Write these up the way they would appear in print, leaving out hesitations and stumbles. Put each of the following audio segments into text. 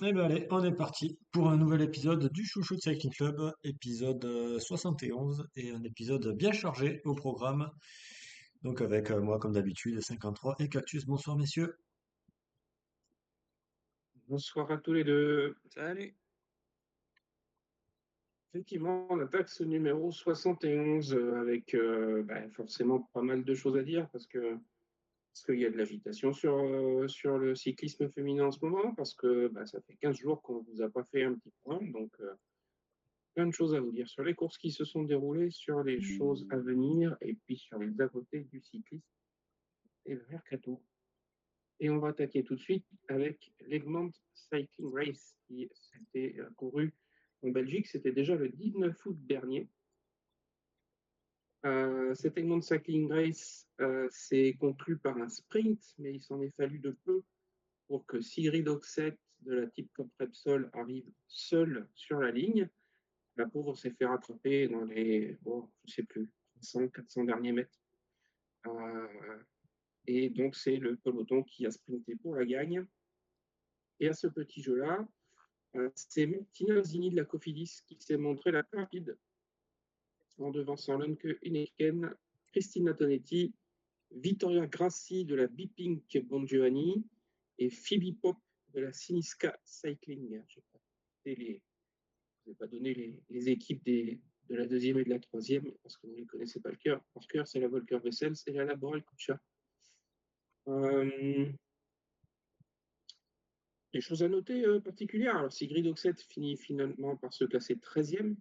Eh ben allez, on est parti pour un nouvel épisode du Chouchou de Cycling Club, épisode 71 et un épisode bien chargé au programme. Donc avec moi comme d'habitude 53 et Cactus. Bonsoir messieurs. Bonsoir à tous les deux. Salut. Effectivement, on attaque ce numéro 71 avec forcément pas mal de choses à dire parce qu'il y a de l'agitation sur le cyclisme féminin en ce moment, parce que ça fait 15 jours qu'on ne vous a pas fait un petit point, donc plein de choses à vous dire sur les courses qui se sont déroulées, sur les choses à venir et puis sur les à côté du cyclisme et le mercato. Et on va attaquer tout de suite avec l'Egmont Cycling Race qui s'était couru en Belgique. C'était déjà le 19 août dernier. Cet Egmont Cycling Race s'est conclu par un sprint, mais il s'en est fallu de peu pour que Sigrid Oxet de la Type Cup Repsol arrive seule sur la ligne. La pauvre s'est fait rattraper dans les, je sais plus, 300, 400 derniers mètres. Et donc, c'est le peloton qui a sprinté pour la gagne. Et à ce petit jeu-là, c'est Martina Zini de la Cofidis qui s'est montrée la plus rapide en devançant Lönke Uneken, Christina Tonetti, Vittoria Grassi de la Bipink Bongiovanni et Phoebe Pop de la Siniska Cycling. Je ne vais pas donner les équipes de la deuxième et de la troisième parce que vous ne les connaissez pas le cœur. Par cœur, c'est la Volker Wessels et la Laboral Kucha. Des choses à noter particulières. Alors, Sigrid Oxet finit finalement par se classer 13e.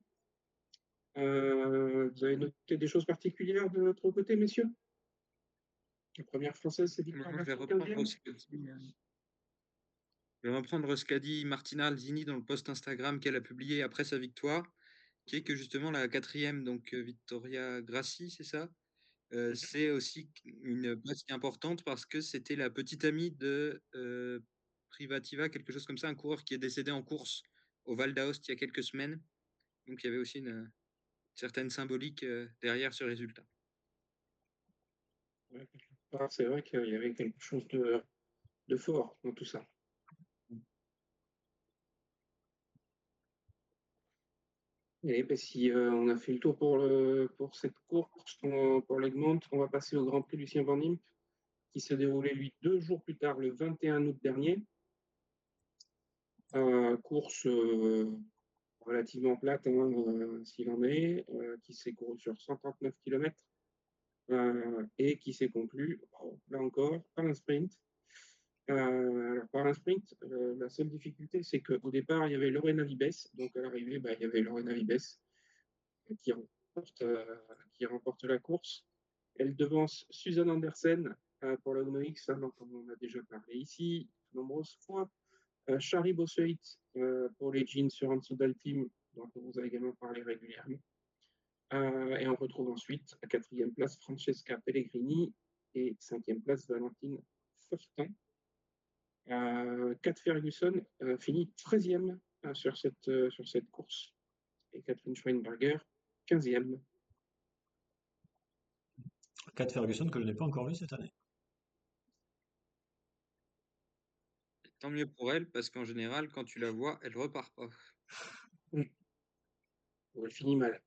Vous avez noté des choses particulières de votre côté, messieurs? La première française, c'est Moi, Victoire je vais Bastien, reprendre 15e. ce qu'a dit Martina Alzini dans le post Instagram qu'elle a publié après sa victoire, qui est que justement la quatrième, donc Vittoria Grassi, c'est ça. C'est aussi une place qui est importante parce que c'était la petite amie de Privativa, quelque chose comme ça, un coureur qui est décédé en course au Val d'Aoste il y a quelques semaines. Donc il y avait aussi une certaine symbolique derrière ce résultat. Ouais, c'est vrai qu'il y avait quelque chose de fort dans tout ça. Et ben, si on a fait le tour pour cette course, pour l'Egmont, on va passer au Grand Prix Lucien Van Impe, qui s'est déroulé, lui, 2 jours plus tard, le 21 août dernier. Course relativement plate, hein, s'il en est, qui s'est couru sur 139 km et qui s'est conclu, là encore, par un sprint. Alors, par un sprint, la seule difficulté, c'est qu'au départ, il y avait Lorena Vibes. Donc, à l'arrivée, il y avait Lorena Vibes qui remporte, euh, qui remporte la course. Elle devance Suzanne Andersen pour la Uno X, hein, dont on a déjà parlé ici de nombreuses fois. Shari Bosseit pour les jeans sur Ansodal Team, dont on vous a également parlé régulièrement. Et on retrouve ensuite à quatrième place Francesca Pellegrini et cinquième place Valentine Fortin. Kat Ferguson finit 13e sur cette course et Catherine Schweinberger 15e. Kat Ferguson que je n'ai pas encore vu cette année. Tant mieux pour elle, parce qu'en général, quand tu la vois, elle repart pas. Elle finit mal.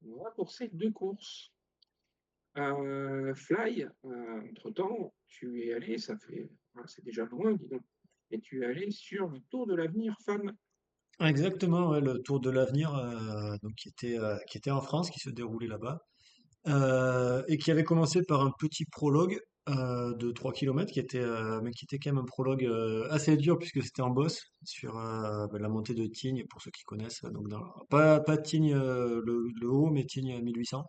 Voilà pour ces deux courses. Fly, entre-temps, tu es allé, c'est déjà loin, dis donc, mais tu es allé sur le Tour de l'Avenir Femmes. Exactement, ouais, le Tour de l'avenir donc qui était en France, qui se déroulait là-bas. Et qui avait commencé par un petit prologue de 3 kilomètres mais qui était quand même un prologue assez dur puisque c'était en bosse sur la montée de Tignes, pour ceux qui connaissent. Donc pas Tignes le haut, mais Tignes 1800.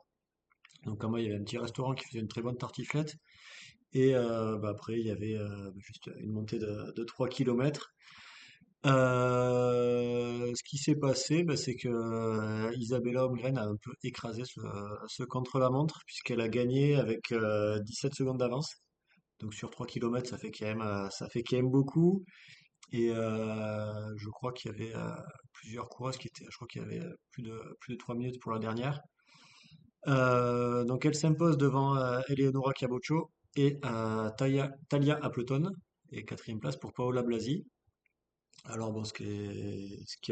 Donc en bas, il y avait un petit restaurant qui faisait une très bonne tartiflette. Et après, il y avait juste une montée de 3 kilomètres. Ce qui s'est passé, c'est que Isabella Holmgren a un peu écrasé ce contre-la-montre puisqu'elle a gagné avec 17 secondes d'avance. Donc sur 3 kilomètres, ça fait quand même beaucoup. Et je crois qu'il y avait plusieurs coureuses je crois qu'il y avait plus de 3 minutes pour la dernière. Donc elle s'impose devant Eleonora Caboccio et Talia Appleton. Et quatrième place pour Paola Blasi. Alors bon, ce qui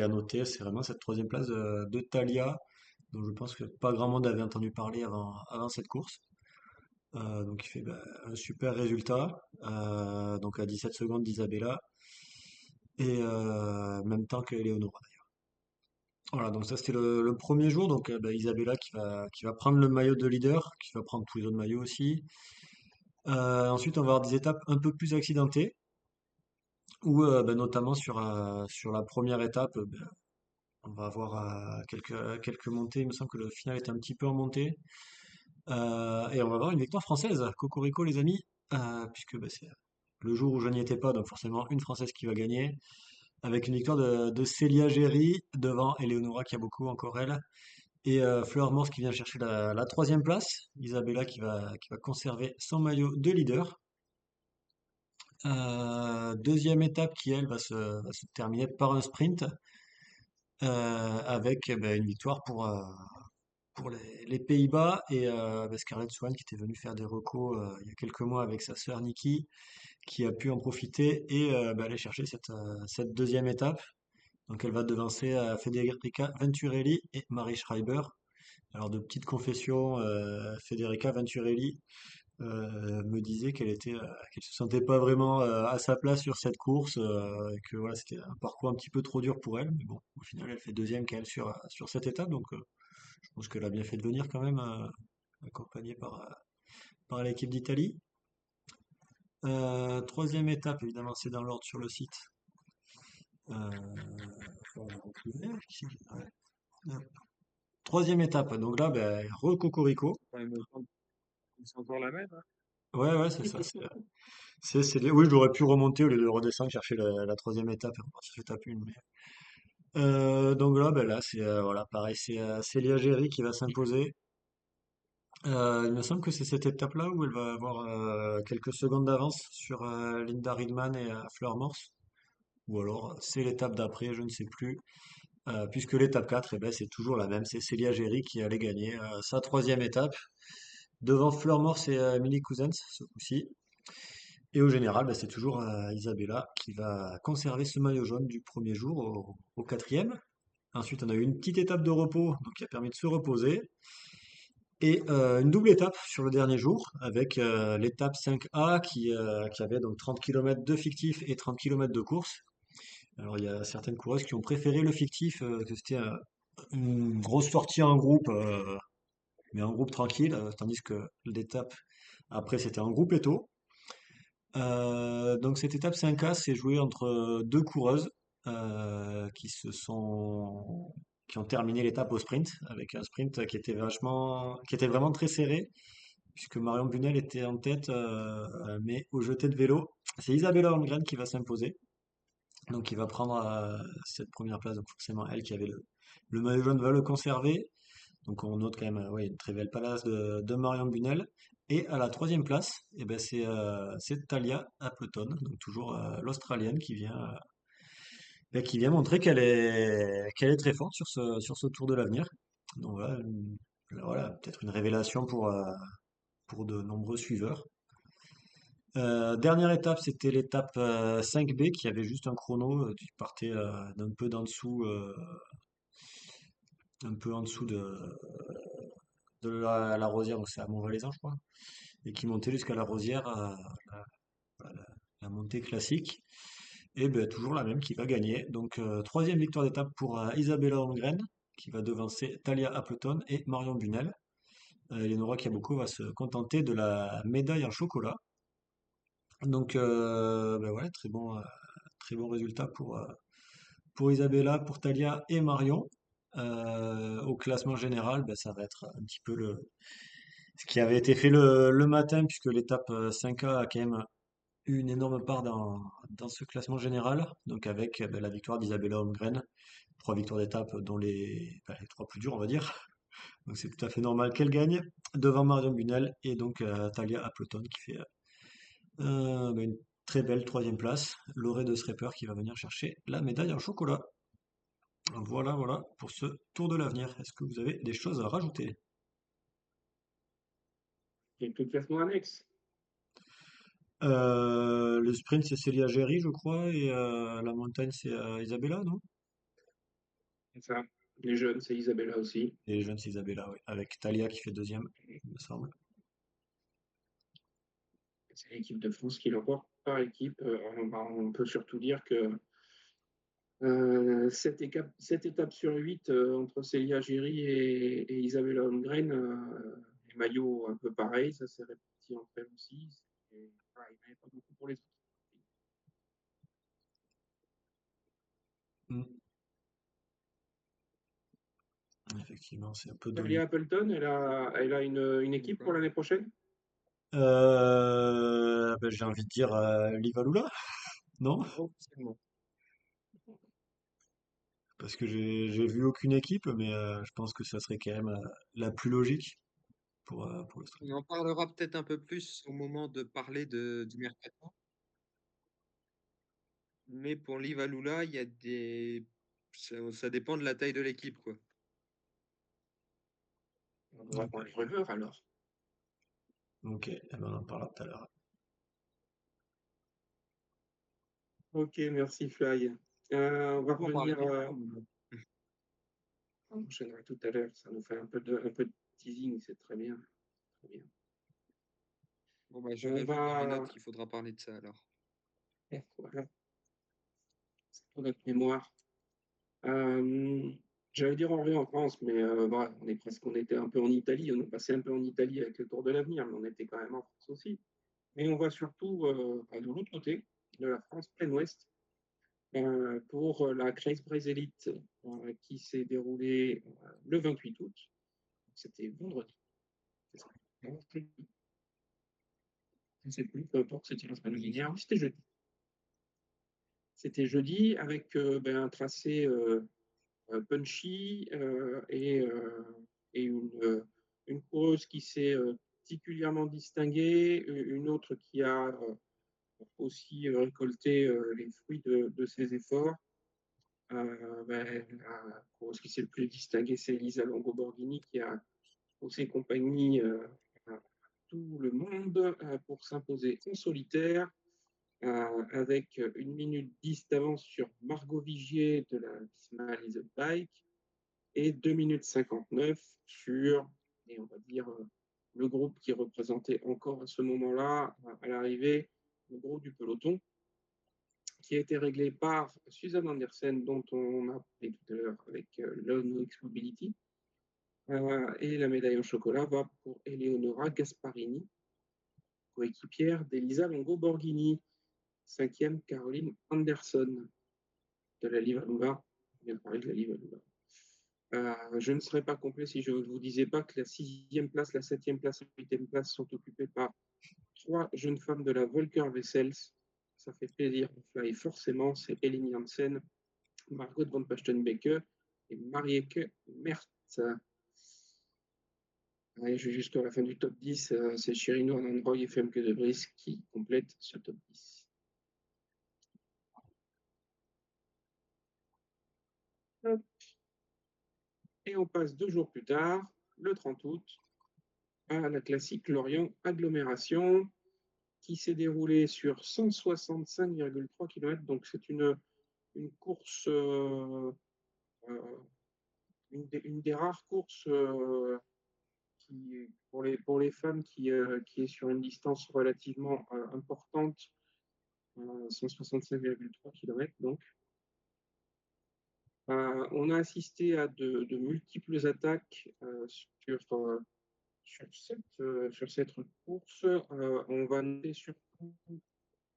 est à noter, c'est vraiment cette troisième place de Thalia, dont je pense que pas grand monde avait entendu parler avant cette course. Donc il fait un super résultat, donc à 17 secondes d'Isabella, et même temps que Eleonora. Voilà, donc ça c'était le premier jour, donc Isabella qui va prendre le maillot de leader, qui va prendre tous les autres maillots aussi. Ensuite on va avoir des étapes un peu plus accidentées, où notamment sur la première étape, on va avoir quelques montées, il me semble que le final est un petit peu en montée. Et on va avoir une victoire française, Cocorico les amis, puisque c'est le jour où je n'y étais pas, donc forcément une Française qui va gagner, avec une victoire de Célia Géry devant Eleonora Cabocco, encore elle, et Fleur Morse qui vient chercher la troisième place, Isabella qui va conserver son maillot de leader. Deuxième étape qui, elle, va se terminer par un sprint, avec une victoire pour les Pays-Bas et Scarlett Swan qui était venue faire des recos il y a quelques mois avec sa sœur Nikki, qui a pu en profiter et aller chercher cette deuxième étape. Donc elle va devancer Federica Venturelli et Marie Schreiber. Alors de petites confessions, Federica Venturelli me disait qu'elle se sentait pas vraiment à sa place sur cette course, et que voilà, c'était un parcours un petit peu trop dur pour elle. Mais bon, au final, elle fait deuxième qu'elle sur cette étape, donc je pense qu'elle a bien fait de venir quand même, accompagnée par l'équipe d'Italie. Troisième étape, évidemment, c'est dans l'ordre sur le site. On va retrouver, ouais. Hop. Troisième étape, donc là, re-cocorico. Ouais, mais c'est encore la même, hein. Ouais, ouais, c'est ça. Oui, j'aurais pu remonter au lieu de redescendre, chercher la troisième étape et repartir sur étape 1. Donc là, là, c'est voilà, pareil, c'est Célia Géry qui va s'imposer. Il me semble que c'est cette étape-là où elle va avoir quelques secondes d'avance sur Linda Riedman et Fleur Morse. Ou alors c'est l'étape d'après, je ne sais plus. Puisque l'étape 4, c'est toujours la même, c'est Célia Géry qui allait gagner sa troisième étape, devant Fleur Morse et Millie Cousins ce coup-ci. Et au général, c'est toujours Isabella qui va conserver ce maillot jaune du premier jour au quatrième. Ensuite, on a eu une petite étape de repos, donc qui a permis de se reposer. Et une double étape sur le dernier jour, avec l'étape 5A qui avait donc 30 km de fictif et 30 km de course. Alors il y a certaines coureuses qui ont préféré le fictif, que c'était une grosse sortie en groupe, mais en groupe tranquille, tandis que l'étape après c'était en groupe éto. Donc cette étape 5A s'est jouée entre deux coureuses qui ont terminé l'étape au sprint, avec un sprint qui était vraiment très serré, puisque Marion Bunel était en tête, mais au jeté de vélo, c'est Isabella Holmgren qui va s'imposer. Donc qui va prendre cette première place, donc forcément elle qui avait le maillot jaune va le conserver. Donc on note quand même ouais, une très belle place de Marion Bunel. Et à la troisième place, c'est Talia Appleton, donc toujours l'Australienne qui vient montrer qu'elle est très forte sur ce Tour de l'Avenir. Donc voilà, peut-être une révélation pour de nombreux suiveurs. Dernière étape, c'était l'étape 5B qui avait juste un chrono qui partait d'un peu d'en dessous, un peu en dessous de la Rosière, donc c'est à Montvalaisan, je crois, et qui montait jusqu'à la Rosière, la montée classique. Et toujours la même qui va gagner. Donc troisième victoire d'étape pour Isabella Holmgren, qui va devancer Talia Appleton et Marion Bunel. Eleonora Cabocco va se contenter de la médaille en chocolat. Donc ouais, très bon résultat pour Isabella, pour Talia et Marion. Au classement général, ça va être un petit peu ce qui avait été fait le matin, puisque l'étape 5A a quand même eu une énorme part dans ce classement général. Donc avec la victoire d'Isabella Holmgren, 3 victoires d'étape, dont les 3 plus dures, on va dire. Donc c'est tout à fait normal qu'elle gagne, devant Marion Bunel et donc Talia Appleton qui fait une très belle troisième place. Loré de Schreiber qui va venir chercher la médaille en chocolat. Voilà, voilà pour ce Tour de l'Avenir. Est-ce que vous avez des choses à rajouter? Quelques classements annexes. Le sprint, c'est Célia Géry, je crois, et la montagne, c'est Isabella, non? C'est ça. Les jeunes, c'est Isabella aussi. Et les jeunes, c'est Isabella, oui. Avec Talia qui fait deuxième, il me semble. C'est l'équipe de France qui l'emporte par équipe. On peut surtout dire que 7 étapes sur 8 entre Célia Géry et Isabella Holmgren, les maillots un peu pareils, ça s'est réparti entre elles aussi. Et, voilà, il n'y en avait pas beaucoup pour les autres. Mm. Effectivement, c'est un peu Talia dominant. Appleton, elle a une équipe pour D'accord. l'année prochaine? Ben, j'ai envie de dire Livalula, non? Officiellement. Parce que j'ai vu aucune équipe, mais je pense que ça serait quand même la plus logique pour l'Australie. On en parlera peut-être un peu plus au moment de parler du mercato. Mais pour Livalula, il y a ça dépend de la taille de l'équipe, quoi. On devrait prendre les rumeurs alors. Ok, eh ben, on en parlera tout à l'heure. Ok, merci Fly. On va On peut en parler revenir, longtemps, mais bon. on enchaînera tout à l'heure. Ça nous fait un peu de teasing, c'est très bien. Très bien. Bon, bah, je On rajoute dans mes va. notes qu'il faudra parler de ça alors. Voilà, c'est pour notre mémoire. Euh, J'allais dire on revient en France, mais voilà, on était un peu en Italie. On est passé un peu en Italie avec le Tour de l'Avenir, mais on était quand même en France aussi. Et on va surtout de l'autre côté de la France, plein ouest, pour la Grace Braze Elite qui s'est déroulée le 28 août. C'était vendredi. C'est ça. Non, jeudi. Je ne sais plus, peu importe, c'était la semaine dernière. Oui, c'était jeudi. C'était jeudi avec un tracé punchy et une coureuse qui s'est particulièrement distinguée, une autre qui a aussi récolté les fruits de ses efforts. La coureuse qui s'est le plus distinguée, c'est Elisa Longo-Borghini qui a poussé compagnie à tout le monde pour s'imposer en solitaire avec 1 minute 10 d'avance sur Margot Vigier de la Visma Leased Bike et 2 minutes 59 sur, et on va dire, le groupe qui représentait encore à ce moment-là, à l'arrivée, le groupe du peloton, qui a été réglé par Suzanne Andersen, dont on a parlé tout à l'heure avec l'On X Mobility. Et la médaille en chocolat va pour Eleonora Gasparini, coéquipière d'Elisa Longo-Borghini. 5e, Caroline Anderson de la Livalula. On vient de parler de la Livalula. Je ne serais pas complet si je ne vous disais pas que la 6e place, la 7e place et la 8e place sont occupées par 3 jeunes femmes de la Volker Vessels. Ça fait plaisir. Et forcément, c'est Elin Janssen, Margot van Pachtenbeke et Marieke Mertz. Allez, je vais jusqu'à la fin du top 10. C'est Chirino, Anandroy et Femke de Vries qui complètent ce top 10. Et on passe 2 jours plus tard, le 30 août, à la classique Lorient Agglomération, qui s'est déroulée sur 165,3 km. Donc c'est une course, une des rares courses pour les femmes qui est sur une distance relativement importante, 165,3 km. Donc, on a assisté à de multiples attaques sur cette course. On va noter surtout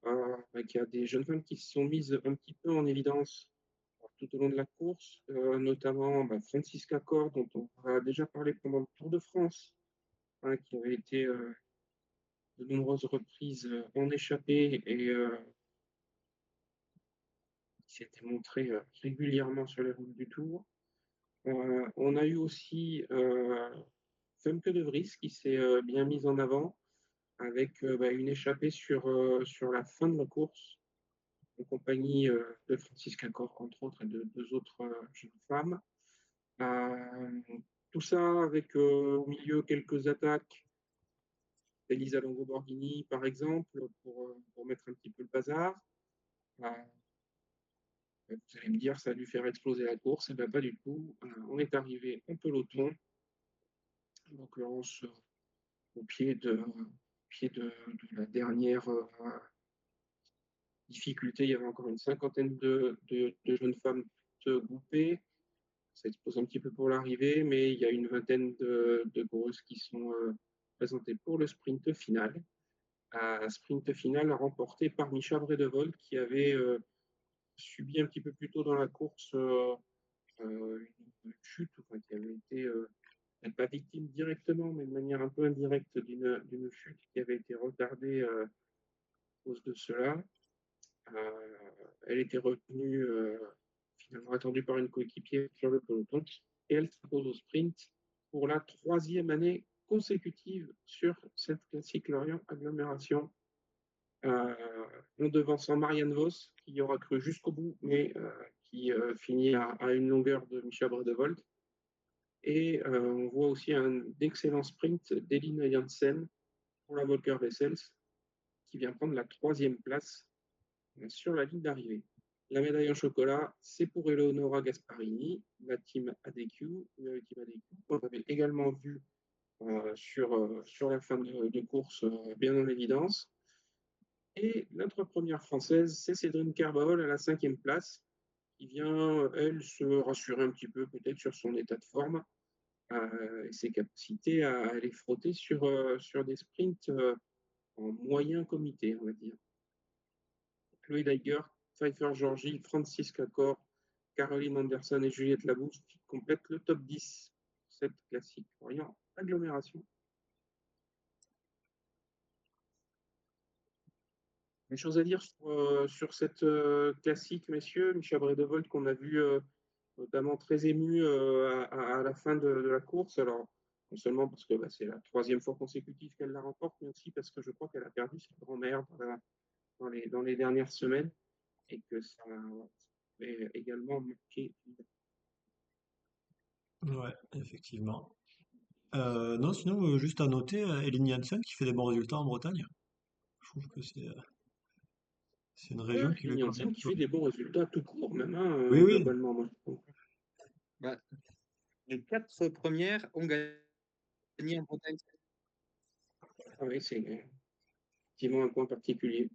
qu'il y a des jeunes femmes qui se sont mises un petit peu en évidence tout au long de la course, notamment Francisca Cor, dont on a déjà parlé pendant le Tour de France, hein, qui avait été de nombreuses reprises en échappée et qui s'était montrée régulièrement sur les routes du Tour. On a eu aussi Femke de Vries qui s'est bien mise en avant avec une échappée sur la fin de la course, en compagnie de Francisca Cor, entre autres, et de 2 autres jeunes femmes. Tout ça avec au milieu quelques attaques Elisa Longo-Borghini, par exemple, pour mettre un petit peu le bazar. Euh, Vous allez me dire, ça a dû faire exploser la course. Eh bien, pas du tout. On est arrivé en peloton, en l'occurrence au pied de la dernière difficulté. Il y avait encore une cinquantaine de jeunes femmes groupées. Ça expose un petit peu pour l'arrivée, mais il y a une vingtaine de coureuses qui sont présentées pour le sprint final. Un sprint final remporté par Micha Bredevold, qui avait subi un petit peu plus tôt dans la course une chute, enfin, qui avait été, pas victime directement, mais de manière un peu indirecte d'une chute qui avait été retardée à cause de cela. Elle était retenue, finalement attendue par une coéquipière sur le peloton, et elle s'impose au sprint pour la troisième année consécutive sur cette classique Lorient Agglomération. En devançant Marianne Vos, qui y aura cru jusqu'au bout, mais qui finit à une longueur de Micha Bredevold. Et on voit aussi un excellent sprint d'Elina Janssen pour la Volker Wessels, qui vient prendre la troisième place sur la ligne d'arrivée. La médaille en chocolat, c'est pour Eleonora Gasparini, la team ADQ. On avait également vu sur la fin de course bien en évidence. Et notre première française, c'est Cédrine Kerbol à la 5e place, qui vient, elle, se rassurer un petit peu peut-être sur son état de forme et ses capacités à aller frotter sur des sprints en moyen comité, on va dire. Chloé Daiger, Pfeiffer Georgie, Francisca Cor, Caroline Anderson et Juliette Labousse qui complètent le top 10 cette classique Orient Agglomération. Une chose à dire sur cette classique, messieurs, Micha Bredevold qu'on a vu notamment très ému à la fin de la course. Alors, non seulement parce que c'est la troisième fois consécutive qu'elle la remporte, mais aussi parce que je crois qu'elle a perdu sa grand-mère dans les dernières semaines et que ça a également marqué. Ouais, effectivement. Non, sinon, juste à noter, Elin Janssen qui fait des bons résultats en Bretagne. Je trouve que c'est une région qui lui Ligne convient Hansen qui plutôt fait bien. des bons résultats tout court, même, Oui, oui, globalement. Moi, je trouve. Bah, les 4 premières ont gagné en Bretagne. Ah oui, c'est effectivement un point particulier.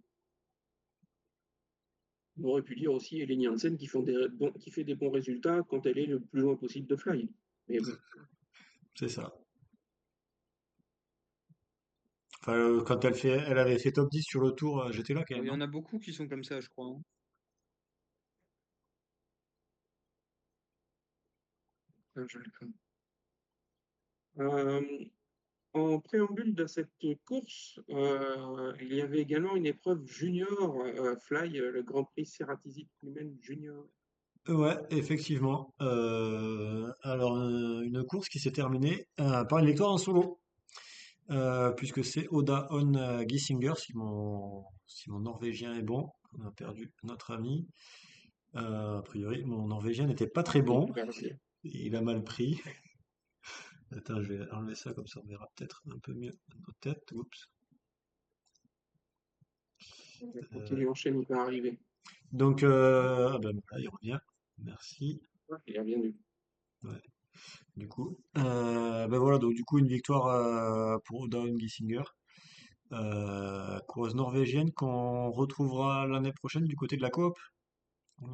On aurait pu dire aussi Eleni Hansen qui fait des bons résultats quand elle est le plus loin possible de fly. Mais bon, c'est ça. Enfin, quand elle avait fait top 10 sur le tour, j'étais là quand Il même, y non? en a beaucoup qui sont comme ça, je crois, hein. je le crains. Euh, En préambule de cette course, il y avait également une épreuve junior fly, le Grand Prix Ceratizit Clumen Junior. Ouais, effectivement. Alors, une course qui s'est terminée par une victoire en solo. Puisque c'est Oda On Giesinger, si mon norvégien est bon. On a perdu notre ami. A priori, mon norvégien n'était pas très Oui, bon. tu vas redire. Il a mal pris. Attends, je vais enlever ça comme ça, on verra peut-être un peu mieux nos têtes. Oups. On va Euh, continuer, enchaîne, il va arriver. donc, ah ben voilà, il revient. Merci. Ouais, il a bien vu. Ouais, du coup, ben voilà, donc du coup, une victoire pour Oda On Giesinger. Coureuse norvégienne qu'on retrouvera l'année prochaine du côté de la coop.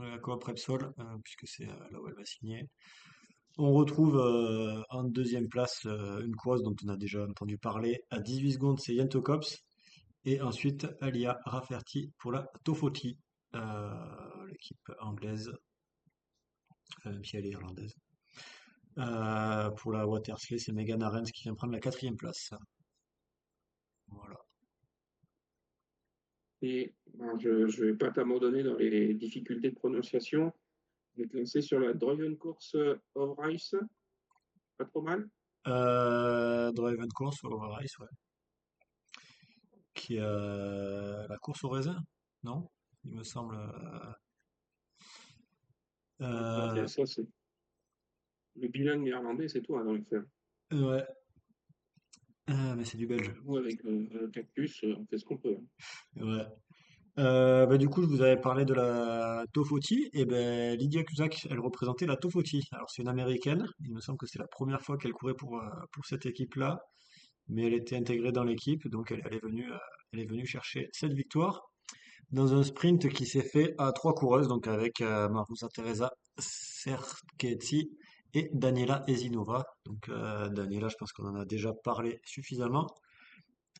La coop Repsol, puisque c'est là où elle va signer. On retrouve en deuxième place une course dont on a déjà entendu parler. À 18 secondes, c'est Jento Kops. Et ensuite, Alia Rafferty pour la Tofoti, l'équipe anglaise, même si elle est irlandaise. Pour la Watersley, c'est Megan Arens qui vient prendre la quatrième place. Voilà. Et ben, je ne vais pas t'abandonner dans les difficultés de prononciation. Je vais te lancer sur la Droven Course of Rice. Pas trop mal. Drive and Course au Race, ouais. Qui est la course au raisin, non? Il me semble. Euh, Ça, c'est le bilingue néerlandais, c'est toi dans le faire. ouais. Mais c'est du belge. Nous, avec le cactus, on fait ce qu'on peut, hein. Ouais. Bah, du coup, je vous avais parlé de la Tofoti, et ben Lydia Cusack, elle représentait la Tofoti. Alors c'est une américaine, il me semble que c'est la première fois qu'elle courait pour cette équipe-là, mais elle était intégrée dans l'équipe, donc elle est venue chercher cette victoire dans un sprint qui s'est fait à trois coureuses, donc avec Marusa Teresa Serketti et Daniela Ezinova. Donc Daniela, je pense qu'on en a déjà parlé suffisamment.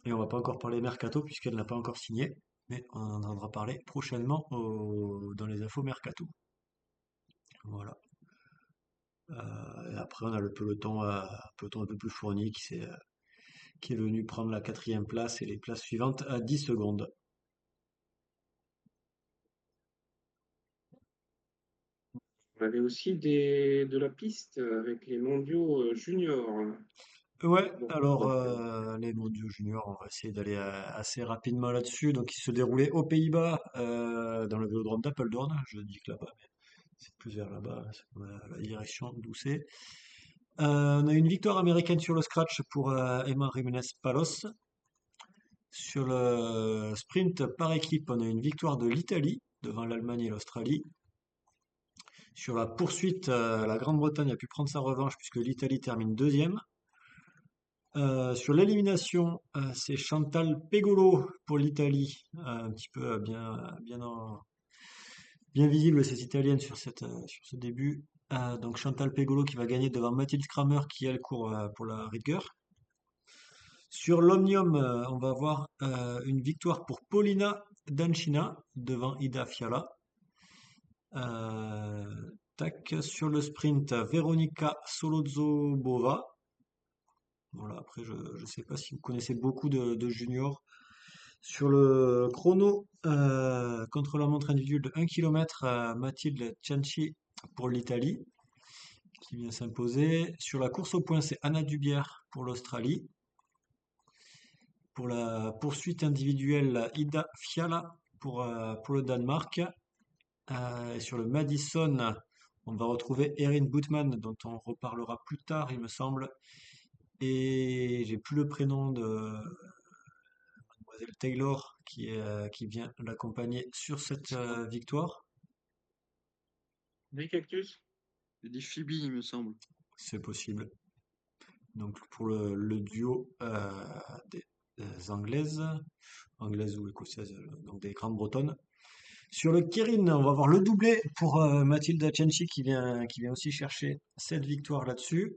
Et on va pas encore parler Mercato puisqu'elle n'a pas encore signé, mais on en entendra parler prochainement dans les infos Mercato. Voilà. Et après, on a le peloton un peu plus fourni qui est venu prendre la quatrième place et les places suivantes à 10 secondes. On avait aussi de la piste avec les mondiaux juniors, hein. Ouais, Donc, alors les mondiaux juniors, on va essayer d'aller assez rapidement là-dessus. Donc, ils se déroulaient aux Pays-Bas, dans le vélodrome d'Apeldoorn. Je dis que là-bas, mais c'est plus vers là-bas, c'est la direction d'où c'est. On a eu une victoire américaine sur le scratch pour Emma Jiménez Palos. Sur le sprint par équipe, on a eu une victoire de l'Italie devant l'Allemagne et l'Australie. Sur la poursuite, la Grande-Bretagne a pu prendre sa revanche puisque l'Italie termine deuxième. Sur l'élimination, c'est Chantal Pegolo pour l'Italie, un petit peu bien visible cette italienne sur ce début. Donc Chantal Pegolo qui va gagner devant Mathilde Kramer qui elle court pour la rigueur. Sur l'Omnium, on va avoir une victoire pour Paulina Dancina devant Ida Fiala. Tac, sur le sprint, Veronika Solozzo-Bova. Voilà, après, je ne sais pas si vous connaissez beaucoup de juniors. Sur le chrono, contre la montre individuelle de 1 km, Mathilde Cianci pour l'Italie, qui vient s'imposer. Sur la course au point, c'est Anna Dubière pour l'Australie. Pour la poursuite individuelle, Ida Fiala pour le Danemark. Et sur le Madison, on va retrouver Erin Boutman, dont on reparlera plus tard, il me semble. Et j'ai plus le prénom de Mademoiselle Taylor qui vient l'accompagner sur cette victoire. des cactus. Je dis Phoebe, il me semble. C'est possible. Donc pour le duo des anglaises ou écossaises, donc des grandes bretonnes. Sur le Kirin, on va voir le doublé pour Mathilda Cenci qui vient aussi chercher cette victoire là-dessus.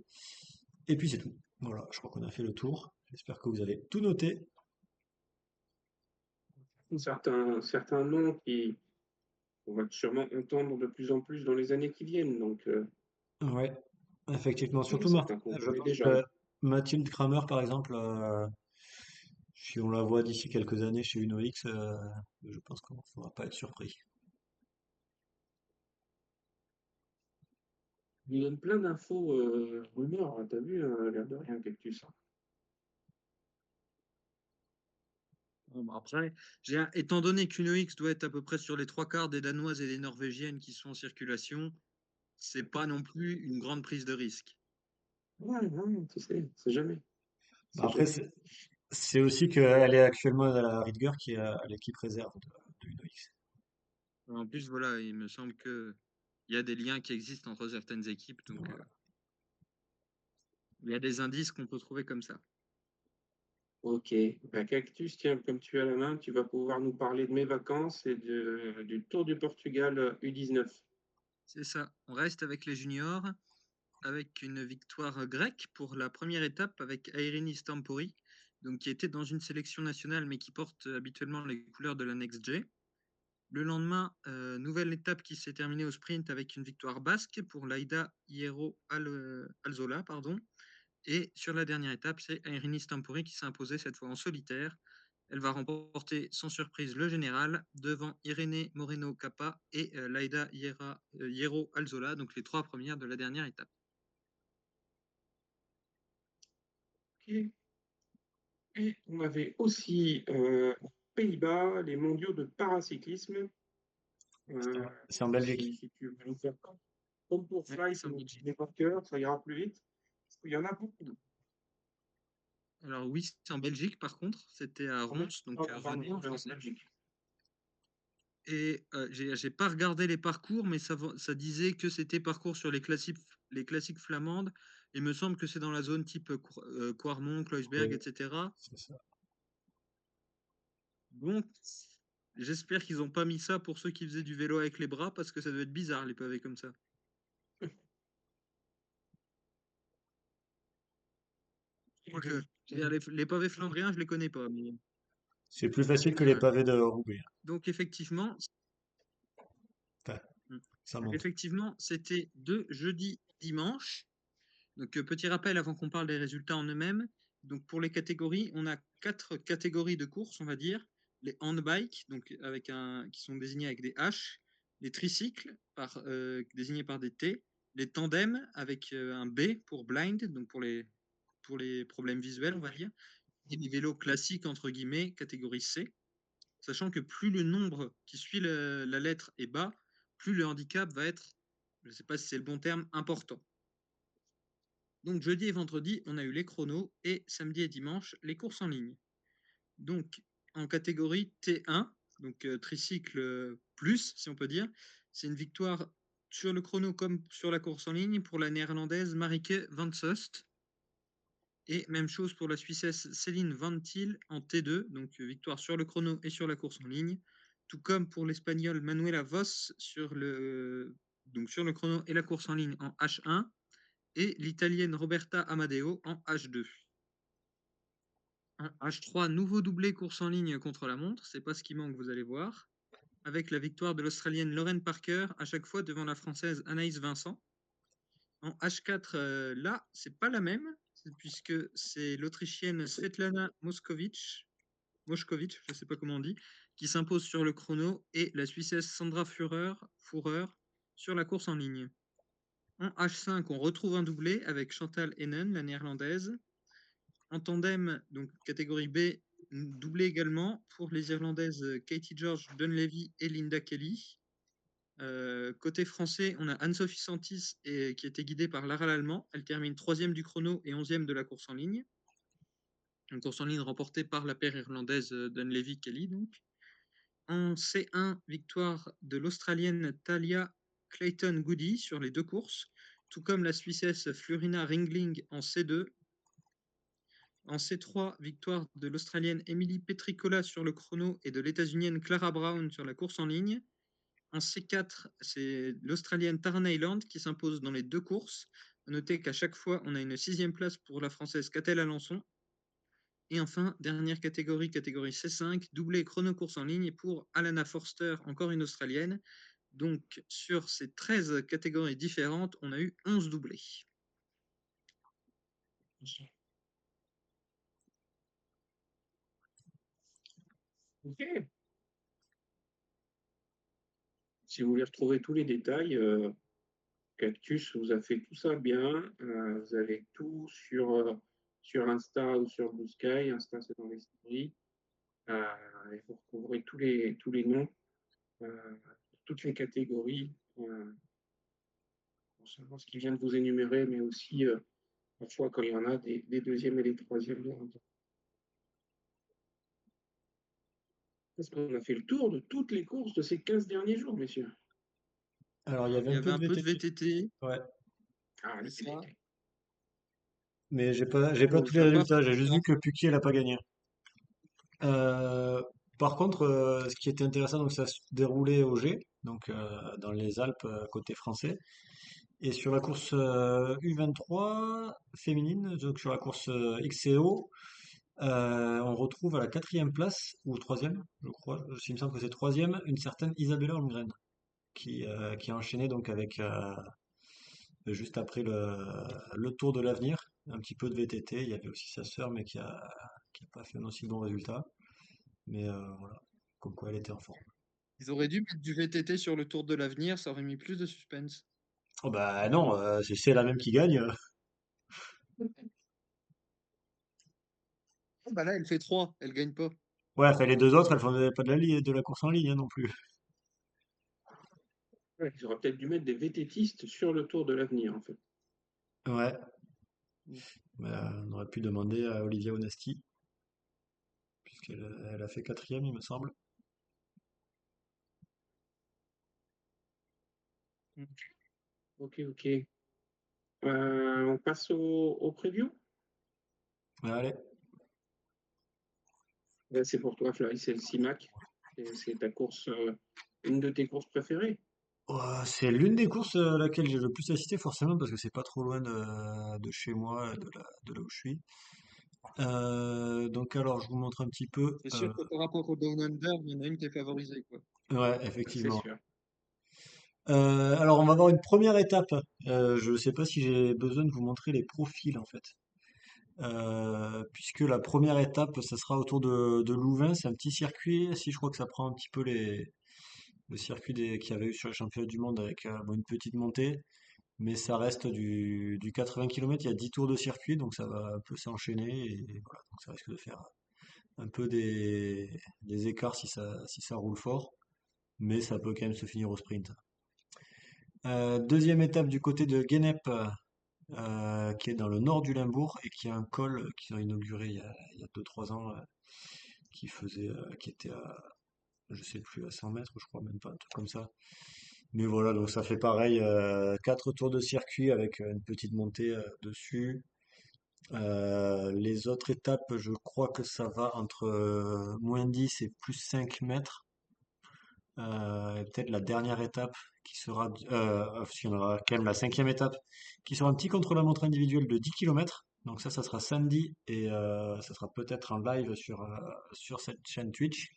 Et puis c'est tout. Voilà, je crois qu'on a fait le tour. J'espère que vous avez tout noté. Certains noms qui on va sûrement entendre de plus en plus dans les années qui viennent. Donc, Ouais, effectivement. Surtout, certains qu'on je connaît pense déjà, que hein. Mathilde Kramer, par exemple, si on la voit d'ici quelques années chez Uno X, je pense qu'on ne va pas être surpris. Il donne plein d'infos rumeurs, hein. T'as vu, l'air de rien, Cactus, hein. Bon, bah, après, étant donné qu'Uno X doit être à peu près sur les trois quarts des Danoises et des Norvégiennes qui sont en circulation, c'est pas non plus une grande prise de risque. Ouais, ouais, tu sais, c'est jamais. Bah, C'est après, jamais. c'est aussi qu'elle est actuellement à la rigueur qui est à l'équipe réserve de Uno X. En plus, voilà, il me semble que il y a des liens qui existent entre certaines équipes, donc Voilà. il y a des indices qu'on peut trouver comme ça. Ok. Bah, Cactus, tiens, comme tu as la main, tu vas pouvoir nous parler de mes vacances et du Tour du Portugal U19. C'est ça. On reste avec les juniors, avec une victoire grecque pour la première étape avec Airini Stampori, donc qui était dans une sélection nationale mais qui porte habituellement les couleurs de la Next G. Le lendemain, nouvelle étape qui s'est terminée au sprint avec une victoire basque pour Laïda Hierro Alzola, pardon. Et sur la dernière étape, c'est Airini Stampori qui s'est imposée cette fois en solitaire. Elle va remporter sans surprise le général devant Irénée Moreno Capa et Laïda Hierro Alzola, donc les trois premières de la dernière étape. Ok. Et on avait aussi aux Pays-Bas les mondiaux de paracyclisme. Euh, C'est en Belgique. si tu veux nous faire comme pour Ouais, Fly, c'est tu en nous Belgique. dis par cœur, ça ira plus vite. Parce qu'il y en a beaucoup. Alors oui, c'est en Belgique par contre, c'était à Combien? Reims, donc Oh, à pardon, Rennes. en Belgique. Et j'ai pas regardé les parcours, mais ça disait que c'était parcours sur les classiques flamandes. Il me semble que c'est dans la zone type Quarmont, Kloisberg, Oui, etc. c'est ça. Donc, j'espère qu'ils ont pas mis ça pour ceux qui faisaient du vélo avec les bras, parce que ça doit être bizarre les pavés comme ça. Quoique, les pavés flandriens, je les connais pas. Mais... C'est plus facile que les Ouais. pavés de Roubaix. Donc effectivement, Enfin, mm, ça donc, monte. effectivement, c'était de jeudi dimanche. Donc, petit rappel avant qu'on parle des résultats en eux-mêmes. Donc, pour les catégories, on a 4 catégories de courses, on va dire. Les handbikes, donc qui sont désignés avec des H. Les tricycles, désignés par des T. Les tandems, avec un B pour blind, donc pour les problèmes visuels, on va dire. Et les vélos classiques, entre guillemets, catégorie C. Sachant que plus le nombre qui suit la lettre est bas, plus le handicap va être, je ne sais pas si c'est le bon terme, important. Donc jeudi et vendredi, on a eu les chronos et samedi et dimanche, les courses en ligne. Donc en catégorie T1, donc tricycle plus, si on peut dire, c'est une victoire sur le chrono comme sur la course en ligne pour la néerlandaise Marieke van Soest. Et même chose pour la Suissesse Céline Van Til en T2, donc victoire sur le chrono et sur la course en ligne. Tout comme pour l'Espagnol Manuela Vos sur donc sur le chrono et la course en ligne en H1 et l'Italienne Roberta Amadeo en H2. En H3, nouveau doublé course en ligne contre la montre, c'est pas ce qui manque, vous allez voir, avec la victoire de l'Australienne Lauren Parker à chaque fois devant la Française Anaïs Vincent. En H4, là, c'est pas la même, puisque c'est l'Autrichienne Svetlana Moskowitz, je sais pas comment on dit, qui s'impose sur le chrono, et la Suissesse Sandra Führer sur la course en ligne. En H5, on retrouve un doublé avec Chantal Hennen, la néerlandaise. En tandem, donc catégorie B, doublé également pour les Irlandaises Katie George Dunleavy et Linda Kelly. Côté français, on a Anne-Sophie Santis qui était guidée par Lara Lallemand. Elle termine 3e du chrono et 11e de la course en ligne. Une course en ligne remportée par la paire irlandaise Dunleavy Kelly. Donc. En C1, victoire de l'Australienne Talia Clayton-Goody sur les deux courses, tout comme la Suissesse Florina Ringling en C2. En C3, victoire de l'Australienne Emily Petricola sur le chrono et de l'États-Unienne Clara Brown sur la course en ligne. En C4, c'est l'Australienne Tara Neiland qui s'impose dans les deux courses. Notez qu'à chaque fois, on a une 6e place pour la Française Catel Alençon. Et enfin, dernière catégorie, catégorie C5, doublé chrono-course en ligne pour Alana Forster, encore une Australienne. Donc, sur ces 13 catégories différentes, on a eu 11 doublés. Ok. Si vous voulez retrouver tous les détails, Cactus vous a fait tout ça bien. Vous avez tout sur Insta ou sur Blue Sky. Insta, c'est dans les stories. Et vous retrouverez tous les noms, toutes les catégories, non seulement ce qui vient de vous énumérer, mais aussi parfois quand il y en a des deuxièmes et des troisièmes. Parce qu'on a fait le tour de toutes les courses de ces 15 derniers jours, messieurs. Alors, il y avait Il y un avait peu de un peu de VTT. VTT. Ouais. Ah, le C'est ça. VTT. Mais j'ai pas Bon, tous ça les n'a pas résultats. fait J'ai juste vu longtemps. que Pucky, elle a pas gagné. Par contre, ce qui était intéressant, donc ça se déroulait au G, donc dans les Alpes côté français. Et sur la course U23 féminine, donc sur la course XCO, on retrouve à la 4e place, ou troisième, je crois, il me semble que c'est troisième, une certaine Isabella Holmgren, qui a enchaîné donc avec juste après le Tour de l'Avenir, un petit peu de VTT. Il y avait aussi sa sœur, mais qui a pas fait un aussi bon résultat. Mais voilà, comme quoi elle était en forme. Ils auraient dû mettre du VTT sur le Tour de l'Avenir, ça aurait mis plus de suspense. Oh bah non, c'est la même qui gagne. Ah bah là, elle fait 3, elle gagne pas. Ouais, enfin les deux autres, elles font pas de la course en ligne hein, non plus. Ouais, ils auraient peut-être dû mettre des VTTistes sur le Tour de l'Avenir, en fait. Ouais. Mm. Mais, on aurait pu demander à Olivia Onesti, puisqu'elle a fait quatrième, il me semble. Mm. Ok, ok. On passe au preview? Allez. C'est pour toi, Fly, c'est le CIMAC. C'est ta course, une de tes courses préférées. C'est l'une des courses à laquelle j'ai le plus assisté, forcément, parce que c'est pas trop loin de chez moi, de là où je suis. Donc alors, je vous montre un petit peu. C'est sûr que par rapport au Down Under, il y en a une qui est favorisée, quoi. Ouais, C'est effectivement. sûr. Alors, on va avoir une première étape. Je ne sais pas si j'ai besoin de vous montrer les profils, en fait. Puisque la première étape, ça sera autour de Louvain. C'est un petit circuit. Si je crois que ça prend un petit peu le circuit qu'il y avait eu sur les championnats du monde avec bon, une petite montée. Mais ça reste du 80 km. Il y a 10 tours de circuit, donc ça va un peu s'enchaîner. Et voilà, donc ça risque de faire un peu des écarts si ça roule fort. Mais ça peut quand même se finir au sprint. Deuxième étape du côté de Guenep, qui est dans le nord du Limbourg et qui a un col qu'ils ont inauguré il y a 2-3 ans, qui était à, je sais plus, à 100 mètres, je crois même pas, un truc comme ça. Mais voilà, donc ça fait pareil, 4 tours de circuit avec une petite montée dessus. Les autres étapes, je crois que ça va entre -10 et +5 mètres. Et peut-être la dernière étape qui sera, il y en aura quand même la cinquième étape, qui sera un petit contre-la-montre individuel de 10 km. Donc ça sera samedi et ça sera peut-être en live sur cette chaîne Twitch.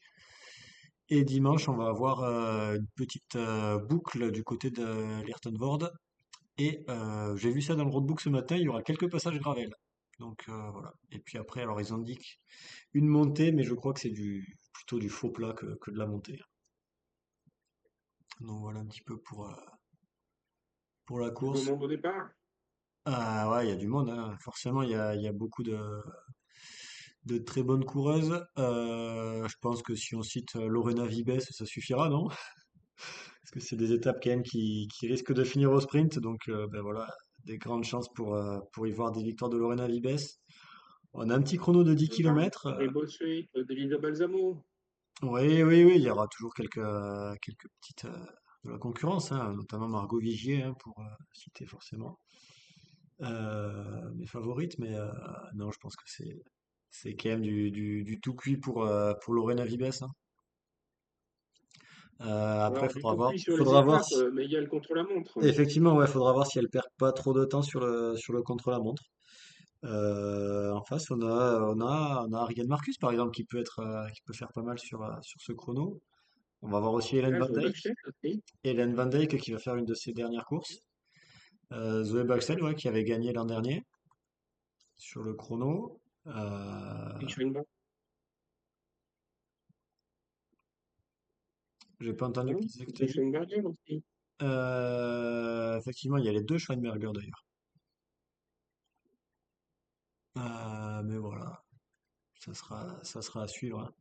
Et dimanche, on va avoir une petite boucle du côté de l'Ayrton et j'ai vu ça dans le roadbook ce matin, il y aura quelques passages gravel. Donc voilà. Et puis après, alors ils indiquent une montée, mais je crois que c'est plutôt du faux plat que de la montée. Donc voilà un petit peu pour la Du beau course. monde au départ. Ah ouais, il y a du monde, hein. Forcément, il y a beaucoup de très bonnes coureuses. Je pense que si on cite Lorena Vibes, ça suffira, non? Parce que c'est des étapes quand même qui risquent de finir au sprint. Donc ben voilà, des grandes chances pour y voir des victoires de Lorena Vibes. On a un petit chrono de 10 km. Harry Bossuet, Delisa Balsamo. Oui, oui, oui, il y aura toujours quelques petites de la concurrence, hein, notamment Margot Vigier, hein, pour citer forcément mes favorites. Mais non, je pense que c'est quand même du tout cuit pour Lorena Vibes, hein. Après, Alors, du tout cuit sur les faudra voir étapes, si, mais il y a le contre-la-montre. effectivement, ouais, faudra voir si elle perd pas trop de temps sur le contre-la-montre. En face, on a Ariane Marcus, par exemple, qui peut faire pas mal sur ce chrono. On va voir aussi Hélène Là, Van je vois Dijk. Bachlet aussi. Hélène Van Dijk qui va faire une de ses dernières courses. Zoé Baxel, ouais, qui avait gagné l'an dernier sur le chrono. Et Schweinbach. J'ai pas entendu Non, qui c'est que tu as c'était dit. Schweinberger aussi. Effectivement, il y a les deux Schweinberger d'ailleurs. Mais voilà, ça sera à suivre, hein.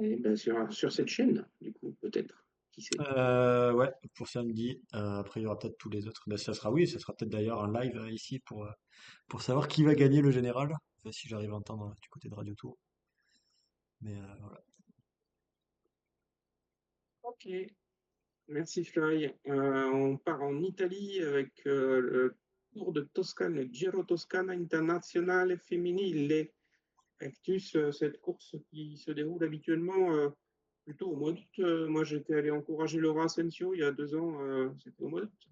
Et ben, sur cette chaîne, du coup, peut-être. Qui sait? Ouais, pour samedi. Après, il y aura peut-être tous les autres. Ben, oui, ça sera peut-être d'ailleurs un live ici pour savoir qui va gagner le général. Enfin, si j'arrive à entendre du côté de Radio Tour. Mais voilà. Ok. Merci Fly. On part en Italie avec le Tour de Toscane, le Giro Toscana Internazionale Femminile. Actus, cette course qui se déroule habituellement plutôt au mois d'août. Moi, j'étais allé encourager Laura Asensio il y a 2 ans, c'était au mois d'août.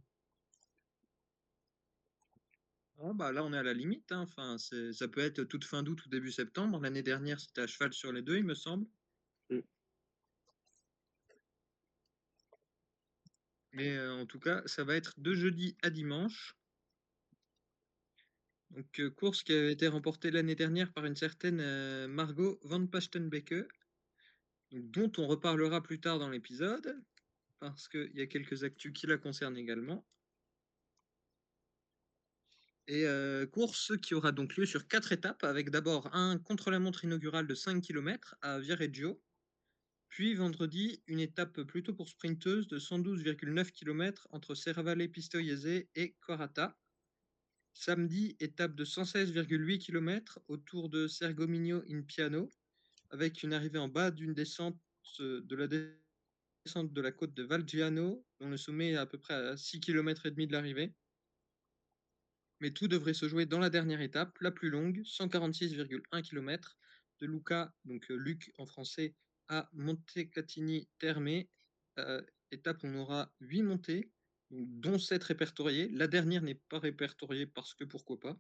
Ah, bah là, on est à la limite, hein. Enfin, ça peut être toute fin d'août ou début septembre. L'année dernière, c'était à cheval sur les deux, il me semble. Mm. Mais en tout cas, ça va être de jeudi à dimanche. Donc, course qui avait été remportée l'année dernière par une certaine Margot Van Pastenbeke, dont on reparlera plus tard dans l'épisode, parce qu'il y a quelques actus qui la concernent également. Et course qui aura donc lieu sur 4 étapes, avec d'abord un contre-la-montre inaugural de 5 km à Viareggio, Puis vendredi, une étape plutôt pour sprinteuses de 112,9 km entre Serravalle Pistoiese et Quarata. Samedi, étape de 116,8 km autour de Sergomigno in Piano, avec une arrivée en bas d'une descente de la descente de la côte de Valgiano, dont le sommet est à peu près à 6 km et demi de l'arrivée. Mais tout devrait se jouer dans la dernière étape, la plus longue, 146,1 km, de Luca, donc Luc en français, à Montecatini Terme, étape où on aura 8 montées, dont 7 répertoriées. La dernière n'est pas répertoriée parce que pourquoi pas.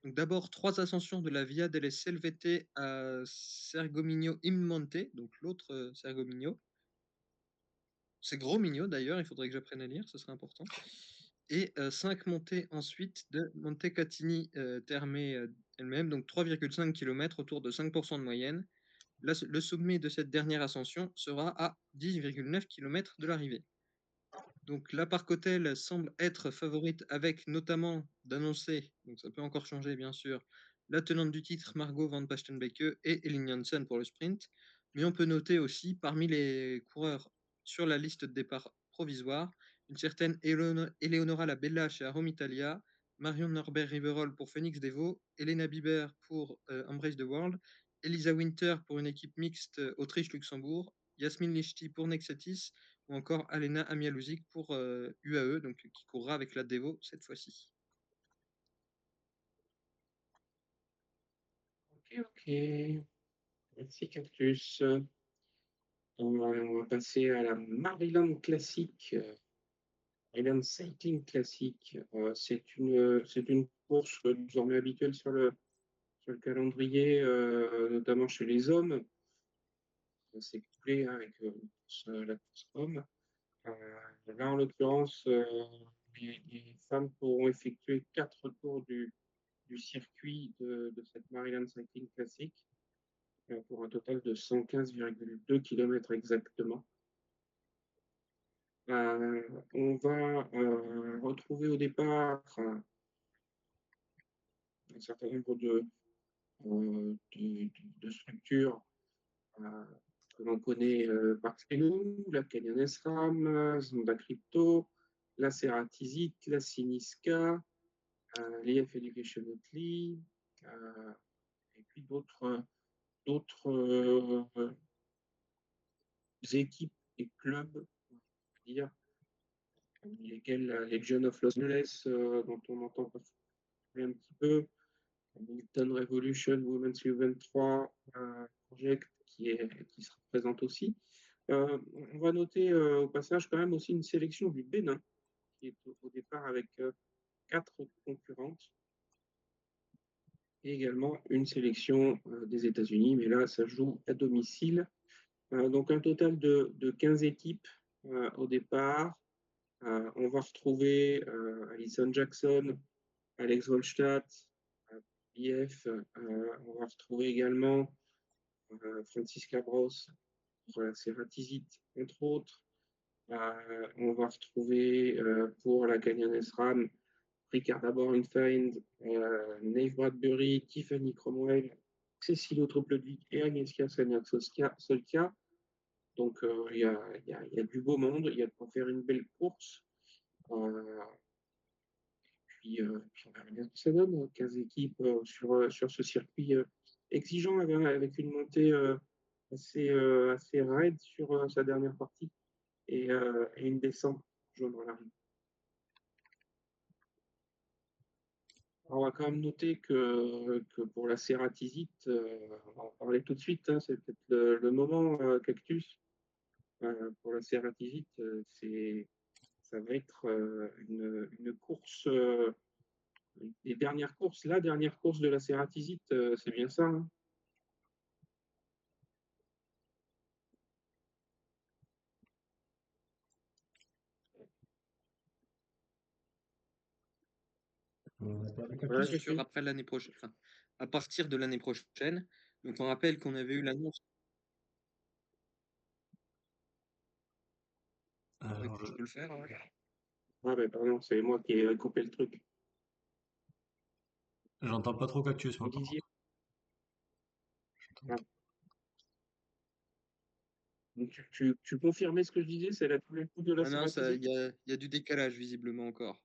Donc d'abord 3 ascensions de la Via delle Selvette à Sergomigno Immonte, donc l'autre Sergomigno. C'est gros mignon d'ailleurs, il faudrait que j'apprenne à lire, ce serait important. Et 5 montées ensuite de Montecatini Terme elle-même, donc 3,5 km autour de 5% de moyenne. Là, le sommet de cette dernière ascension sera à 10,9 km de l'arrivée. Donc la Park-Hôtel semble être favorite avec notamment d'annoncer, donc ça peut encore changer bien sûr, la tenante du titre Margot van Bastenbeke et Elin Janssen pour le sprint. Mais on peut noter aussi parmi les coureurs sur la liste de départ provisoire une certaine Eleonora Labella chez Arom Italia, Marion Norbert-Riverol pour Phoenix Devo, Elena Biber pour Embrace the World, Elisa Winter pour une équipe mixte Autriche-Luxembourg, Yasmine Lichty pour Nexatis, ou encore Alena Amialuzik pour UAE, donc qui courra avec la Devo cette fois-ci. Ok. Merci Cactus. On va passer à la Maryland Classic. Maryland Cycling Classic. C'est une course désormais habituelle sur le calendrier, notamment chez les hommes. C'est couplé avec la course homme. Là, en l'occurrence, les femmes pourront effectuer 4 tours du circuit de cette Maryland Cycling Classic pour un total de 115,2 km exactement. On va retrouver au départ un certain nombre de structures que l'on connaît par chez nous, la Canyon SRAM, Zonda Crypto, la Ceratizit, la Sinisca, l'EF Education Oatly, et puis d'autres équipes et clubs, on va dire, parmi lesquels la Legion of Los Angeles, dont on entend parler un petit peu, Hamilton Revolution Women's U23 Project qui sera présente aussi. On va noter au passage quand même aussi une sélection du Bénin, qui est au départ avec 4 concurrentes, et également une sélection des États-Unis, mais là, ça joue à domicile. Donc un total de 15 équipes au départ. On va retrouver Alison Jackson, Alex Volstadt, IF. On va retrouver également Francisca Bros pour la Ceratizit, entre autres. On va retrouver pour la Canyon SRAM Ricarda Borenfeind, Nave Bradbury, Tiffany Cromwell, Cécile Autre-Ludwig et Agnieszka Solkia. Donc il y a du beau monde, il y a de quoi faire une belle course. Puis on verra bien ce que ça donne. 15 équipes sur ce circuit exigeant avec une montée assez raide sur sa dernière partie et une descente jaune dans l'arrivée. On va quand même noter que pour la Ceratizit, on va en parler tout de suite, hein, c'est peut-être le moment, Cactus. Pour la Ceratizit, ça va être une course, les dernières courses, la dernière course de la Ceratizit, c'est bien ça, hein? Ouais, Bien sûr, après l'année prochaine, enfin, à partir de l'année prochaine. Donc on rappelle qu'on avait eu l'annonce. Je peux le faire. Ouais. Ah ben pardon, c'est moi qui ai coupé le truc. J'entends pas trop Cactus, moi, Vous par disiez? contre. Ah. Donc tu confirmais ce que je disais, c'est la tous les coups de la Ah non, ça, Ceratizet? il y a du décalage visiblement encore.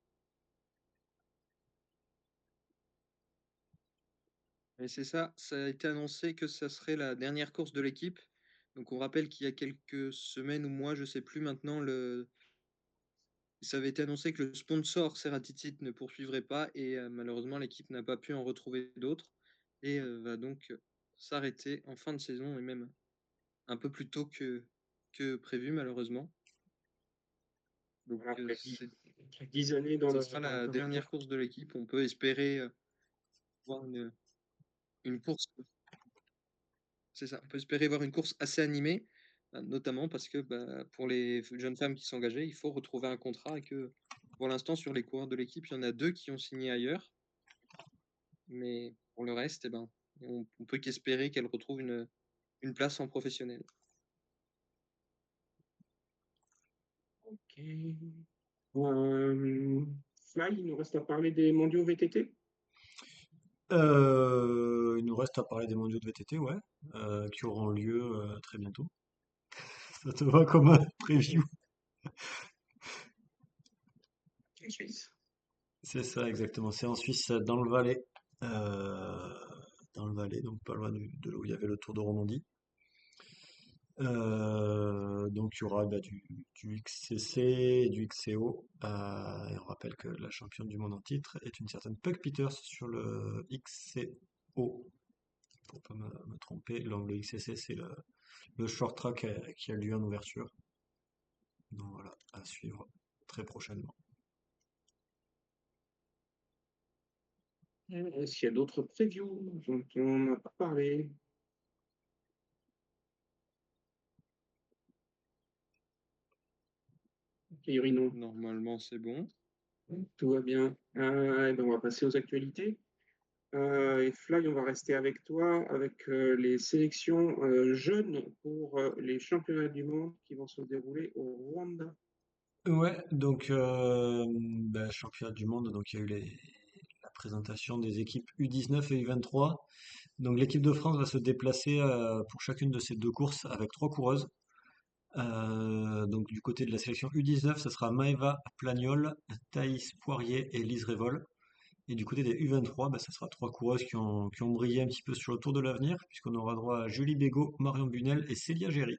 Et c'est ça, ça a été annoncé que ça serait la dernière course de l'équipe. Donc on rappelle qu'il y a quelques semaines ou mois, je sais plus maintenant, ça avait été annoncé que le sponsor Ceratizit ne poursuivrait pas et malheureusement l'équipe n'a pas pu en retrouver d'autres et va donc s'arrêter en fin de saison et même un peu plus tôt que prévu malheureusement. Donc Voilà, c'est après 10 années ça sera dans la la dernière carrière. course de l'équipe. On peut espérer, voir une course. C'est ça, on peut espérer voir une course assez animée, notamment parce que, bah, pour les jeunes femmes qui sont engagées, il faut retrouver un contrat et que, pour l'instant, sur les coureurs de l'équipe, il y en a 2 qui ont signé ailleurs, mais pour le reste, eh ben, on peut qu'espérer qu'elles retrouvent une place en professionnel. OK. Fly, il nous reste à parler des mondiaux VTT. Il nous reste à parler des mondiaux de VTT, ouais, qui auront lieu très bientôt. Ça te va comme un preview? En Suisse. C'est ça, exactement. C'est en Suisse, dans le Valais. Euh, Dans le Valais, donc pas loin de là où il y avait le Tour de Romandie. Donc il y aura bah, du XCC et du XCO. Et on rappelle que la championne du monde en titre est une certaine Puck Peters sur le XCO. Pour pas me tromper, donc le XCC c'est le short track qui a lieu en ouverture. Donc voilà, à suivre très prochainement. Est-ce qu'il y a d'autres previews dont on n'a pas parlé? A priori, non. Normalement, c'est bon. Tout va bien. Eh ben, on va passer aux actualités. Et Fly, on va rester avec toi avec les sélections jeunes pour les championnats du monde qui vont se dérouler au Rwanda. Ouais, donc bah, championnat du monde, donc il y a eu la présentation des équipes U19 et U23. Donc l'équipe de France va se déplacer pour chacune de ces deux courses avec trois coureuses. Donc du côté de la sélection U19, ce sera Maëva Plagnol, Thaïs Poirier et Lise Révol. Et du côté des U23, bah, ça sera trois coureuses qui ont brillé un petit peu sur le Tour de l'Avenir, puisqu'on aura droit à Julie Bégaud, Marion Bunel et Célia Géry.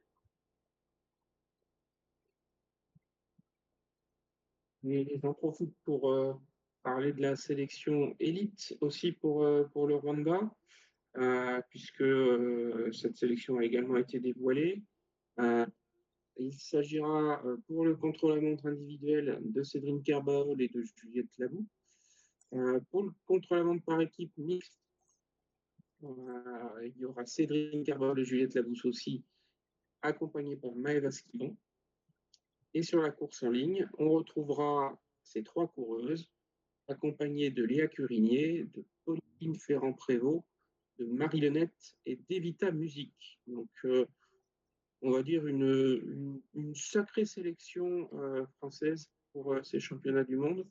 Et j'en profite pour parler de la sélection élite aussi pour le Rwanda, puisque cette sélection a également été dévoilée. Euh, il s'agira pour le contre-la-montre individuel de Cédrine Kerbaol et de Juliette Labou. Pour le contre-la-montre par équipe mixte, il y aura Cédrine Kerbaol et Juliette Labous aussi, accompagnées par Maëva Skillon. Et sur la course en ligne, on retrouvera ces trois coureuses accompagnées de Léa Curinier, de Pauline Ferrand-Prévot, de Marie Lenette et d'Evita Musique. Donc, on va dire une sacrée sélection française pour ces championnats du monde.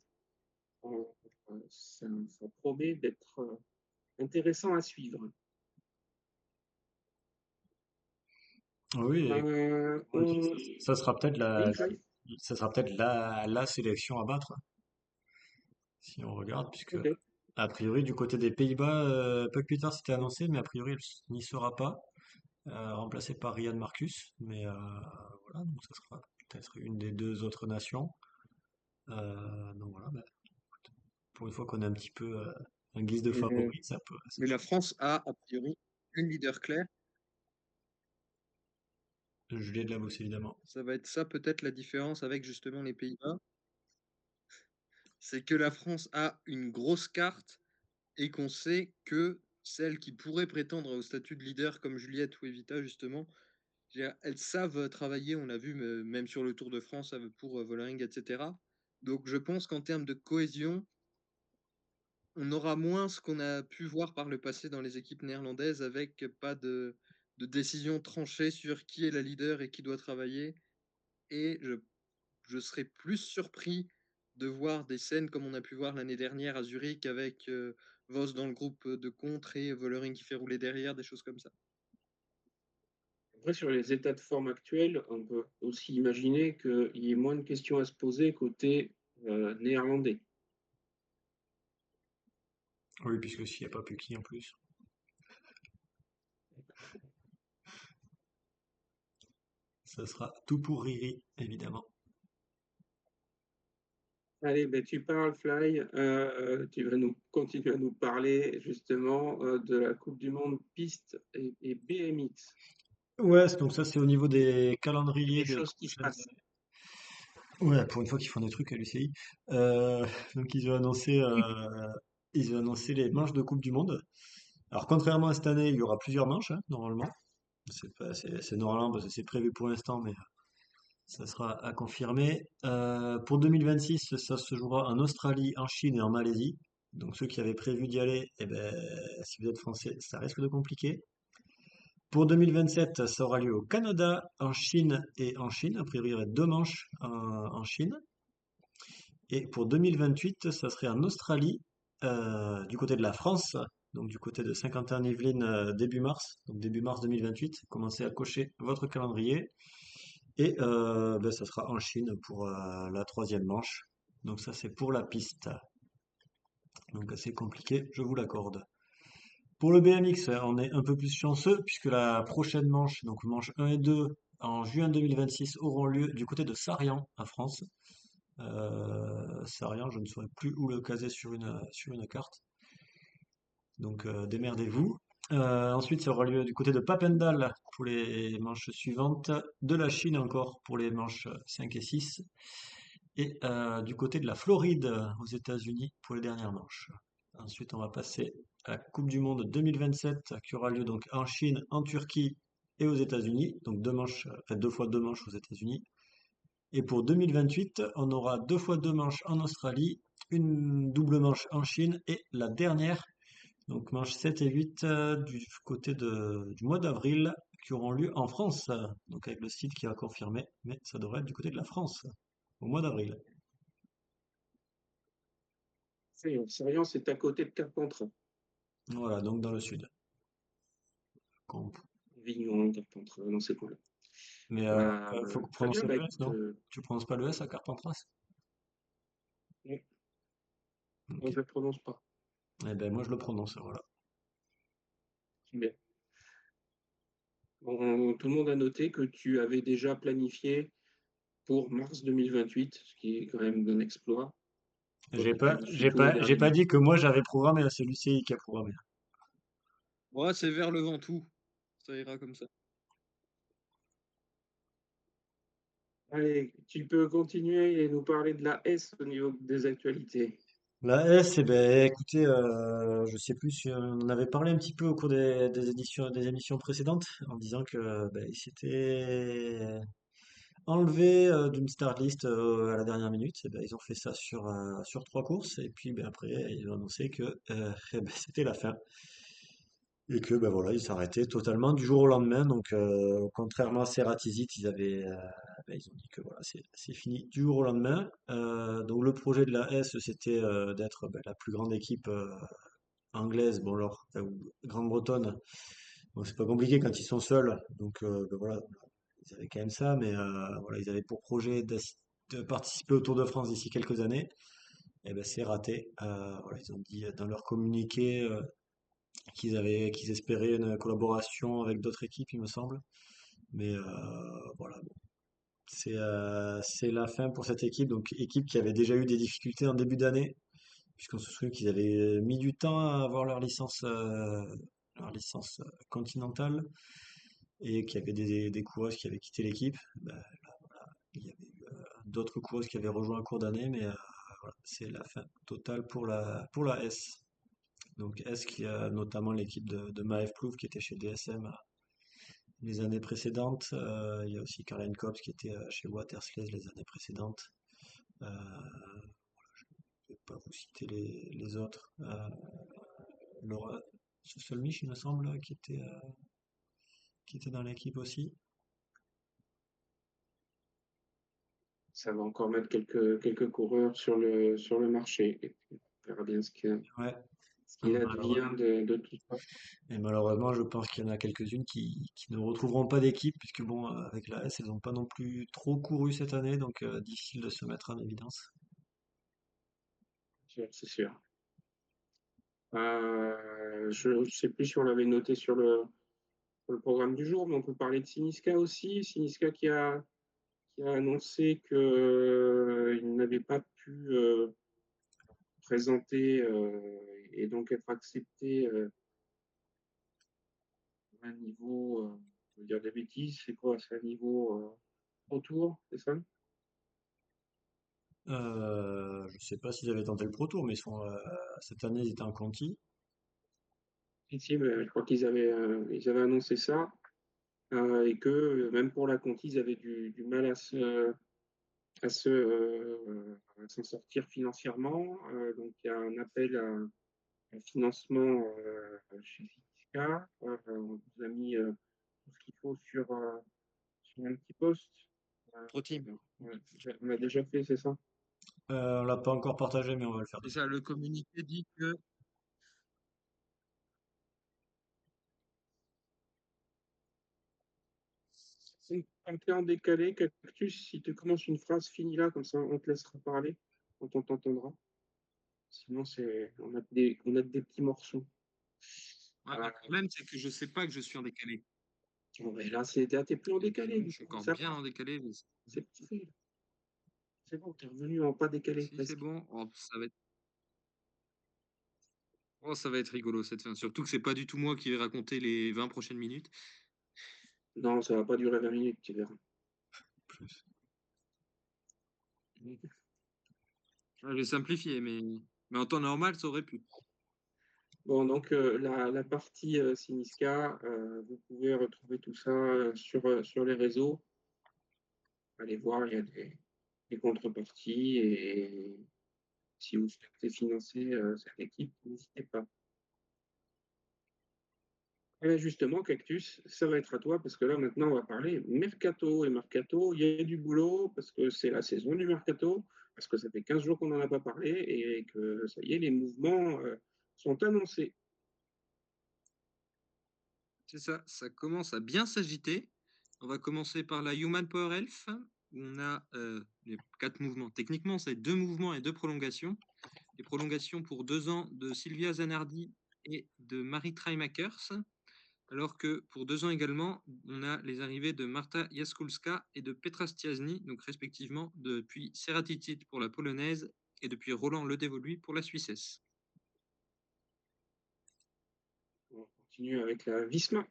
Ça promet d'être intéressant à suivre. Oui, On... ça sera peut-être Oui, Fly. ça sera peut-être la sélection à battre, si on regarde, puisque Ok. a priori du côté des Pays-Bas, Puck Peters c'était annoncé, mais a priori elle n'y sera pas, remplacée par Ryan Marcus. Mais voilà, donc ça sera peut-être une des deux autres nations. Donc voilà, bah, pour une fois qu'on est un petit peu en guise de Euh, favori, ça peut. Mais la France a priori, une leader claire. Julien de la Bosse, évidemment. Ça va être ça peut-être la différence avec justement les Pays-Bas, c'est que la France a une grosse carte et qu'on sait que celles qui pourraient prétendre au statut de leader comme Juliette ou Evita justement, elles savent travailler, on l'a vu même sur le Tour de France pour Vollering, etc. Donc je pense qu'en termes de cohésion, on aura moins ce qu'on a pu voir par le passé dans les équipes néerlandaises avec pas de décision tranchée sur qui est la leader et qui doit travailler. Et je serais plus surpris de voir des scènes comme on a pu voir l'année dernière à Zurich avec Vos dans le groupe de contre et Vollering qui fait rouler derrière, des choses comme ça. Après, sur les états de forme actuels, on peut aussi imaginer qu'il y ait moins de questions à se poser côté néerlandais. Oui, puisque s'il n'y a pas Puki en plus. Ça sera tout pour Riri, évidemment. Allez, ben, tu parles, Fly. Tu vas nous continuer à nous parler justement de la Coupe du Monde piste et BMX. Ouais, donc ça c'est au niveau des Il y a calendriers des des choses qui se prochaines passent. années. Ouais, pour une fois qu'ils font des trucs à l'UCI. Donc ils ont annoncé les manches de Coupe du Monde. Alors contrairement à cette année, il y aura plusieurs manches, hein, normalement. C'est normalement parce que c'est prévu pour l'instant, mais ça sera à confirmer. Pour 2026, ça se jouera en Australie, en Chine et en Malaisie. Donc ceux qui avaient prévu d'y aller, eh ben, si vous êtes français, ça risque de compliquer. Pour 2027, ça aura lieu au Canada, en Chine et en Chine. A priori, il y aurait deux manches en Chine. Et pour 2028, ça serait en Australie, du côté de la France, donc du côté de Saint-Quentin-en-Yvelines, début mars, donc début mars 2028. Commencez à cocher votre calendrier. Et ben, ça sera en Chine pour la troisième manche. Donc ça, c'est pour la piste. Donc assez compliqué, je vous l'accorde. Pour le BMX, on est un peu plus chanceux puisque la prochaine manche, donc manche 1 et 2, en juin 2026, auront lieu du côté de Sarian, en France. Sarian, je ne saurais plus où le caser sur une carte. Donc démerdez-vous. Ensuite, ça aura lieu du côté de Papendal pour les manches suivantes, de la Chine encore pour les manches 5 et 6, et du côté de la Floride aux États-Unis pour les dernières manches. Ensuite, on va passer à la Coupe du Monde 2027 qui aura lieu donc en Chine, en Turquie et aux États-Unis. Donc deux manches, enfin deux fois deux manches aux États-Unis. Et pour 2028, on aura deux fois deux manches en Australie, une double manche en Chine et la dernière, donc manche 7 et 8 du côté du mois d'avril qui auront lieu en France. Donc avec le site qui va confirmer, mais ça devrait être du côté de la France au mois d'avril. Sérieux, c'est à côté de Carpentras. Voilà, donc dans le sud. Comp. Avignon, Carpentras, dans ces coins-là. Mais faut Très bien, prononcer bah le S, écoute, non? Tu prononces pas le S à Carpentras? non, Ok. moi, je ne le prononce pas. Eh ben moi je le prononce, voilà. Bien. Bon, tout le monde a noté que tu avais déjà planifié pour mars 2028, ce qui est quand même un exploit. Toi qui étais dessus tout l'an J'ai pas dernier. dit que moi j'avais programmé, hein, c'est l'UCI qui a programmé. Ouais, c'est vers le Ventoux. Ça ira comme ça. Allez, tu peux continuer et nous parler de la S au niveau des actualités. La S, eh ben, écoutez, je sais plus si on en avait parlé un petit peu au cours des émissions précédentes, en disant que ben, il s'était enlevé d'une start list à la dernière minute. Eh ben, ils ont fait ça sur trois courses, et puis ben, après ils ont annoncé que eh ben, c'était la fin. Et que ben voilà, ils s'arrêtaient totalement du jour au lendemain. Donc contrairement à Ceratizit, ben, ils ont dit que voilà, c'est fini du jour au lendemain. Donc le projet de la S, c'était d'être ben, la plus grande équipe anglaise, bon alors, ou grande-bretonne. Bon, c'est pas compliqué quand ils sont seuls. Donc ben voilà, ils avaient quand même ça, mais voilà, ils avaient pour projet de participer au Tour de France d'ici quelques années. Et ben c'est raté. Voilà, ils ont dit dans leur communiqué qu'ils espéraient une collaboration avec d'autres équipes, il me semble. Mais voilà, bon. C'est la fin pour cette équipe, donc équipe qui avait déjà eu des difficultés en début d'année, puisqu'on se souvient qu'ils avaient mis du temps à avoir leur licence continentale, et qu'il y avait des coureuses qui avaient quitté l'équipe. Ben, là, voilà, il y avait eu d'autres coureuses qui avaient rejoint en cours d'année, mais voilà, c'est la fin totale pour la S. Donc S qui a notamment l'équipe de Maëv Plouf qui était chez DSM les années précédentes. Il y a aussi Caroline Copps qui était chez Watersley les années précédentes. Je ne vais pas vous citer les autres. Laura Solmich, il me semble, qui était dans l'équipe aussi. Ça va encore mettre quelques coureurs sur le marché. Et puis, on verra bien ce que. Ouais. ce qu'il Malheureux- advient de tout ça. Et malheureusement, je pense qu'il y en a quelques-unes qui ne retrouveront pas d'équipe, puisque bon, avec la S, elles n'ont pas non plus trop couru cette année, donc difficile de se mettre en évidence. C'est sûr. Je ne sais plus si on l'avait noté sur le programme du jour, mais on peut parler de Siniska aussi. Siniska qui a annoncé qu'il n'avait pas pu présenter et donc être accepté à un niveau, je veux dire des bêtises, c'est quoi? C'est un niveau retour, c'est ça? Je sais pas s'ils avaient tenté le Pro Tour, mais cette année, ils étaient en Conti. Si, mais je crois ils avaient annoncé ça et que même pour la Conti, ils avaient du mal à s'en sortir financièrement. Donc il y a un appel à un financement chez Citiska. On vous a mis tout ce qu'il faut sur un petit post. Pro Team. Ouais, on l'a déjà fait, c'est ça? On l'a pas encore partagé, mais on va le faire C'est demain. ça, le communiqué dit que Quand tu es en décalé, Cactus, si tu commences une phrase, finis-la, comme ça on te laissera parler quand on t'entendra. Sinon, on a des petits morceaux. ouais, le problème, c'est que je sais pas que je suis en décalé. Bon, ben là, t'es plus en Et puis décalé, bon, du je suis coup. encore Ça bien en décalé. Mais c'est parfait. C'est bon, t'es revenu en pas décalé, si c'est presque. bon, ça va être rigolo cette fin. Surtout que c'est pas du tout moi qui vais raconter les 20 prochaines minutes. Non, ça va pas durer 20 minutes, tu verras. Plus. Je vais simplifier, mais en temps normal, ça aurait pu. Bon, donc la partie Siniska, vous pouvez retrouver tout ça sur les réseaux. Allez voir, il y a des contreparties et si vous souhaitez financer cette équipe, n'hésitez pas. Et justement, Cactus, ça va être à toi parce que là maintenant on va parler mercato et mercato. Il y a du boulot parce que c'est la saison du mercato, parce que ça fait 15 jours qu'on n'en a pas parlé et que ça y est, les mouvements sont annoncés. C'est ça, ça commence à bien s'agiter. On va commencer par la Human Power Health, où on a les 4 mouvements. Techniquement, c'est 2 mouvements et 2 prolongations. Les prolongations pour 2 ans de Sylvia Zanardi et de Marie Treimakers, alors que pour 2 ans également, on a les arrivées de Marta Jaskulska et de Petra Stiazni, donc respectivement depuis Seratitit pour la polonaise et depuis Roland Ledévoluy pour la Suissesse. On continue avec la Visma.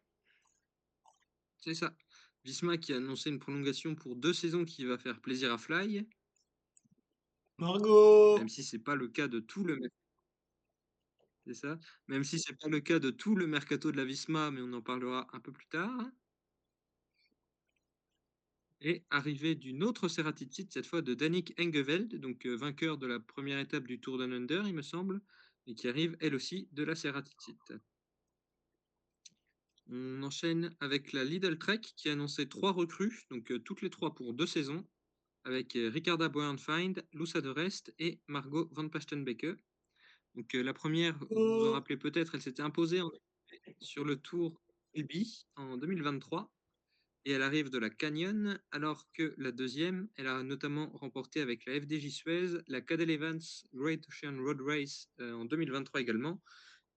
C'est ça. Visma qui a annoncé une prolongation pour 2 saisons qui va faire plaisir à Fly, Margot! même si c'est pas le cas de tout le c'est ça. Même si c'est pas le cas de tout le mercato de la Visma, mais on en parlera un peu plus tard. Et arrivée d'une autre Ceratizit, cette fois de Danique Engeveld, donc vainqueur de la première étape du Tour Down Under, il me semble, et qui arrive elle aussi de la Ceratizit. On enchaîne avec la Lidl Trek qui a annoncé 3 recrues, donc toutes les 3 pour 2 saisons, avec Ricarda Boernfind, Luca de Rest et Margot Van Pastenbeke. Donc la première, vous vous en Oh. rappelez peut-être, elle s'était imposée sur le Tour Ubi en 2023 et elle arrive de la Canyon, alors que la deuxième, elle a notamment remporté avec la FDJ Suez la Cadel Evans Great Ocean Road Race en 2023 également.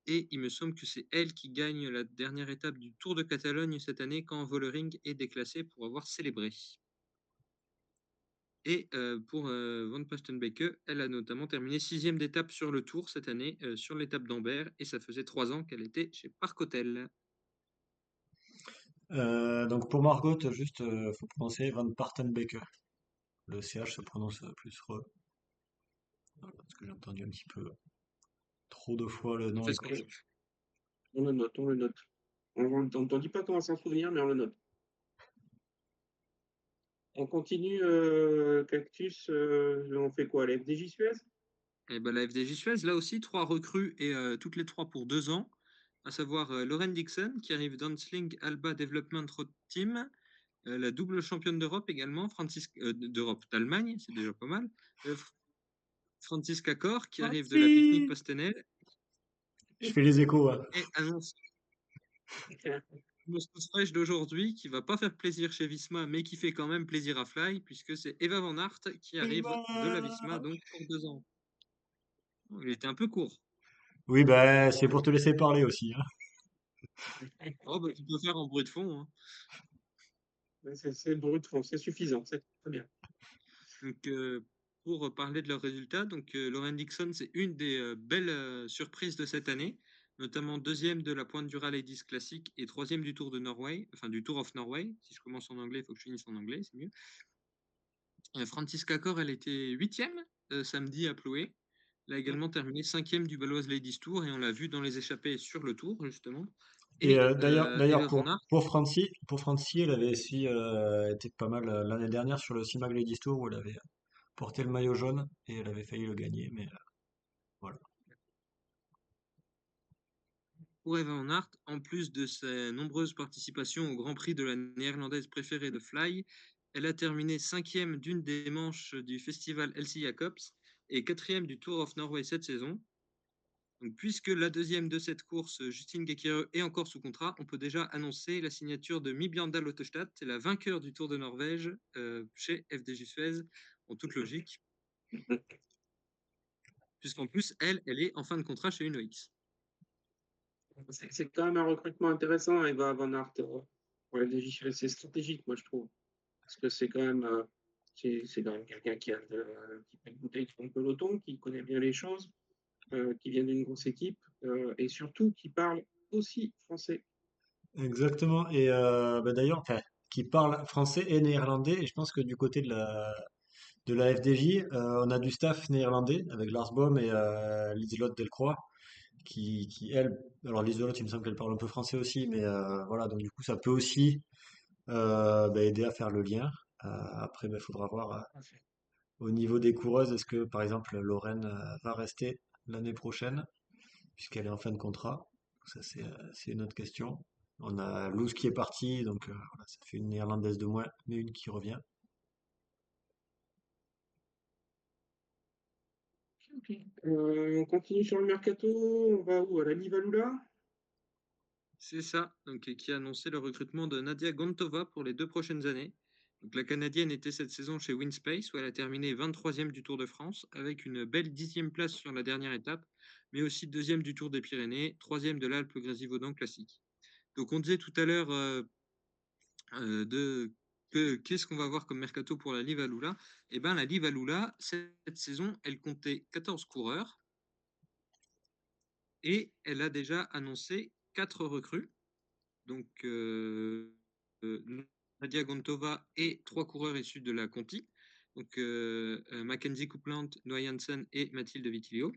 Et il me semble que c'est elle qui gagne la dernière étape du Tour de Catalogne cette année quand Vollering est déclassé pour avoir célébré. Et pour Van Pastenbeke, elle a notamment terminé 6e d'étape sur le Tour cette année, sur l'étape d'Ambert, et ça faisait 3 ans qu'elle était chez Park Hotel. Donc pour Margot, juste, faut prononcer Van Partenbeke. Le CH se prononce plus re. Voilà, parce que j'ai entendu un petit peu trop de fois le nom Fais ce que écorché. tu veux. On le note, on le note. On ne dit pas comment s'en souvenir, mais on le note. On continue, Cactus, on fait quoi? La FDJ Suez? Et ben, la FDJ Suez, là aussi, 3 recrues et toutes les 3 pour 2 ans, à savoir Lauren Dixon qui arrive d'Ansling Alba Development Road Team, la double championne d'Europe également, d'Allemagne, c'est déjà pas mal, Franziska Kor qui arrive de la Picnic Francis! Pastenel Je fais les échos, hein. Et annonce toute fraîche d'aujourd'hui qui va pas faire plaisir chez Visma, mais qui fait quand même plaisir à Fly, puisque c'est Eva Van Aert qui Et arrive de la Visma, ben, donc pour 2 ans. Oh, il était un peu court. oui, ben, c'est pour te laisser parler aussi, hein. Oh, bah, tu peux faire en bruit de fond, hein. C'est le brut de fond, c'est suffisant, c'est très bien. Donc, pour parler de leurs résultats, donc Lauren Dixon, c'est une des belles surprises de cette année, notamment deuxième de la Pointe du Rallye Ladies Classic et troisième du Tour de Norway, enfin du Tour of Norway. Si je commence en anglais, il faut que je finisse en anglais, c'est mieux. Francisca Corr, elle était huitième samedi à Ploué. Elle a également terminé cinquième du Baloise Ladies Tour et on l'a vu dans les échappées sur le Tour, justement. Et Et d'ailleurs Eva Van Aert, pour Francie, elle avait aussi été pas mal l'année dernière sur le CIMAG Ladies Tour où elle avait porté le maillot jaune et elle avait failli le gagner, mais voilà. pour Eva Van Aert, en plus de ses nombreuses participations au Grand Prix de la néerlandaise préférée de Fly, elle a terminé cinquième d'une des manches du festival LC Jacobs et quatrième du Tour of Norway cette saison. Donc, puisque la deuxième de cette course, Justine Gekkerø, est encore sous contrat, on peut déjà annoncer la signature de Mibjørndal Lottestad, la vainqueur du Tour de Norvège chez FDJ Suez, en toute logique, puisqu'en plus, elle est en fin de contrat chez UnoX. C'est quand même un recrutement intéressant, Eva Van Aert. Pour la DGF, c'est stratégique, moi, je trouve. Parce que c'est quand même quelqu'un qui fait une bouteille de son peloton, qui connaît bien les choses, qui vient d'une grosse équipe, et surtout qui parle aussi français. Exactement. Et bah, d'ailleurs, enfin, qui parle français et néerlandais. Et je pense que du côté de la FDJ, on a du staff néerlandais avec Lars Boom et Liselotte Delcroix, elle, alors Liselotte, il me semble qu'elle parle un peu français aussi, mais voilà, donc du coup, ça peut aussi bah, aider à faire le lien. Après, il faudra voir au niveau des coureuses, est-ce que par exemple Lorraine va rester l'année prochaine, puisqu'elle est en fin de contrat? Ça, c'est une autre question. On a Loes qui est parti, donc voilà, ça fait une néerlandaise de moins, mais une qui revient. Ok. On continue sur le mercato, on va où? À la Livalula? C'est ça, donc, qui a annoncé le recrutement de Nadia Gontova pour les 2 prochaines années. Donc, la Canadienne était cette saison chez Winspace, où elle a terminé 23e du Tour de France, avec une belle 10e place sur la dernière étape, mais aussi deuxième du Tour des Pyrénées, troisième de l'Alpe Grésivaudan classique. Donc, on disait tout à l'heure qu'est-ce qu'on va avoir comme mercato pour la Livalula. Eh bien, la Livalula, cette saison, elle comptait 14 coureurs et elle a déjà annoncé 4 recrues. Donc, Nadia Gontova et 3 coureurs issus de la Conti. Donc, Mackenzie Coupland, Noah Janssen et Mathilde Vitilio.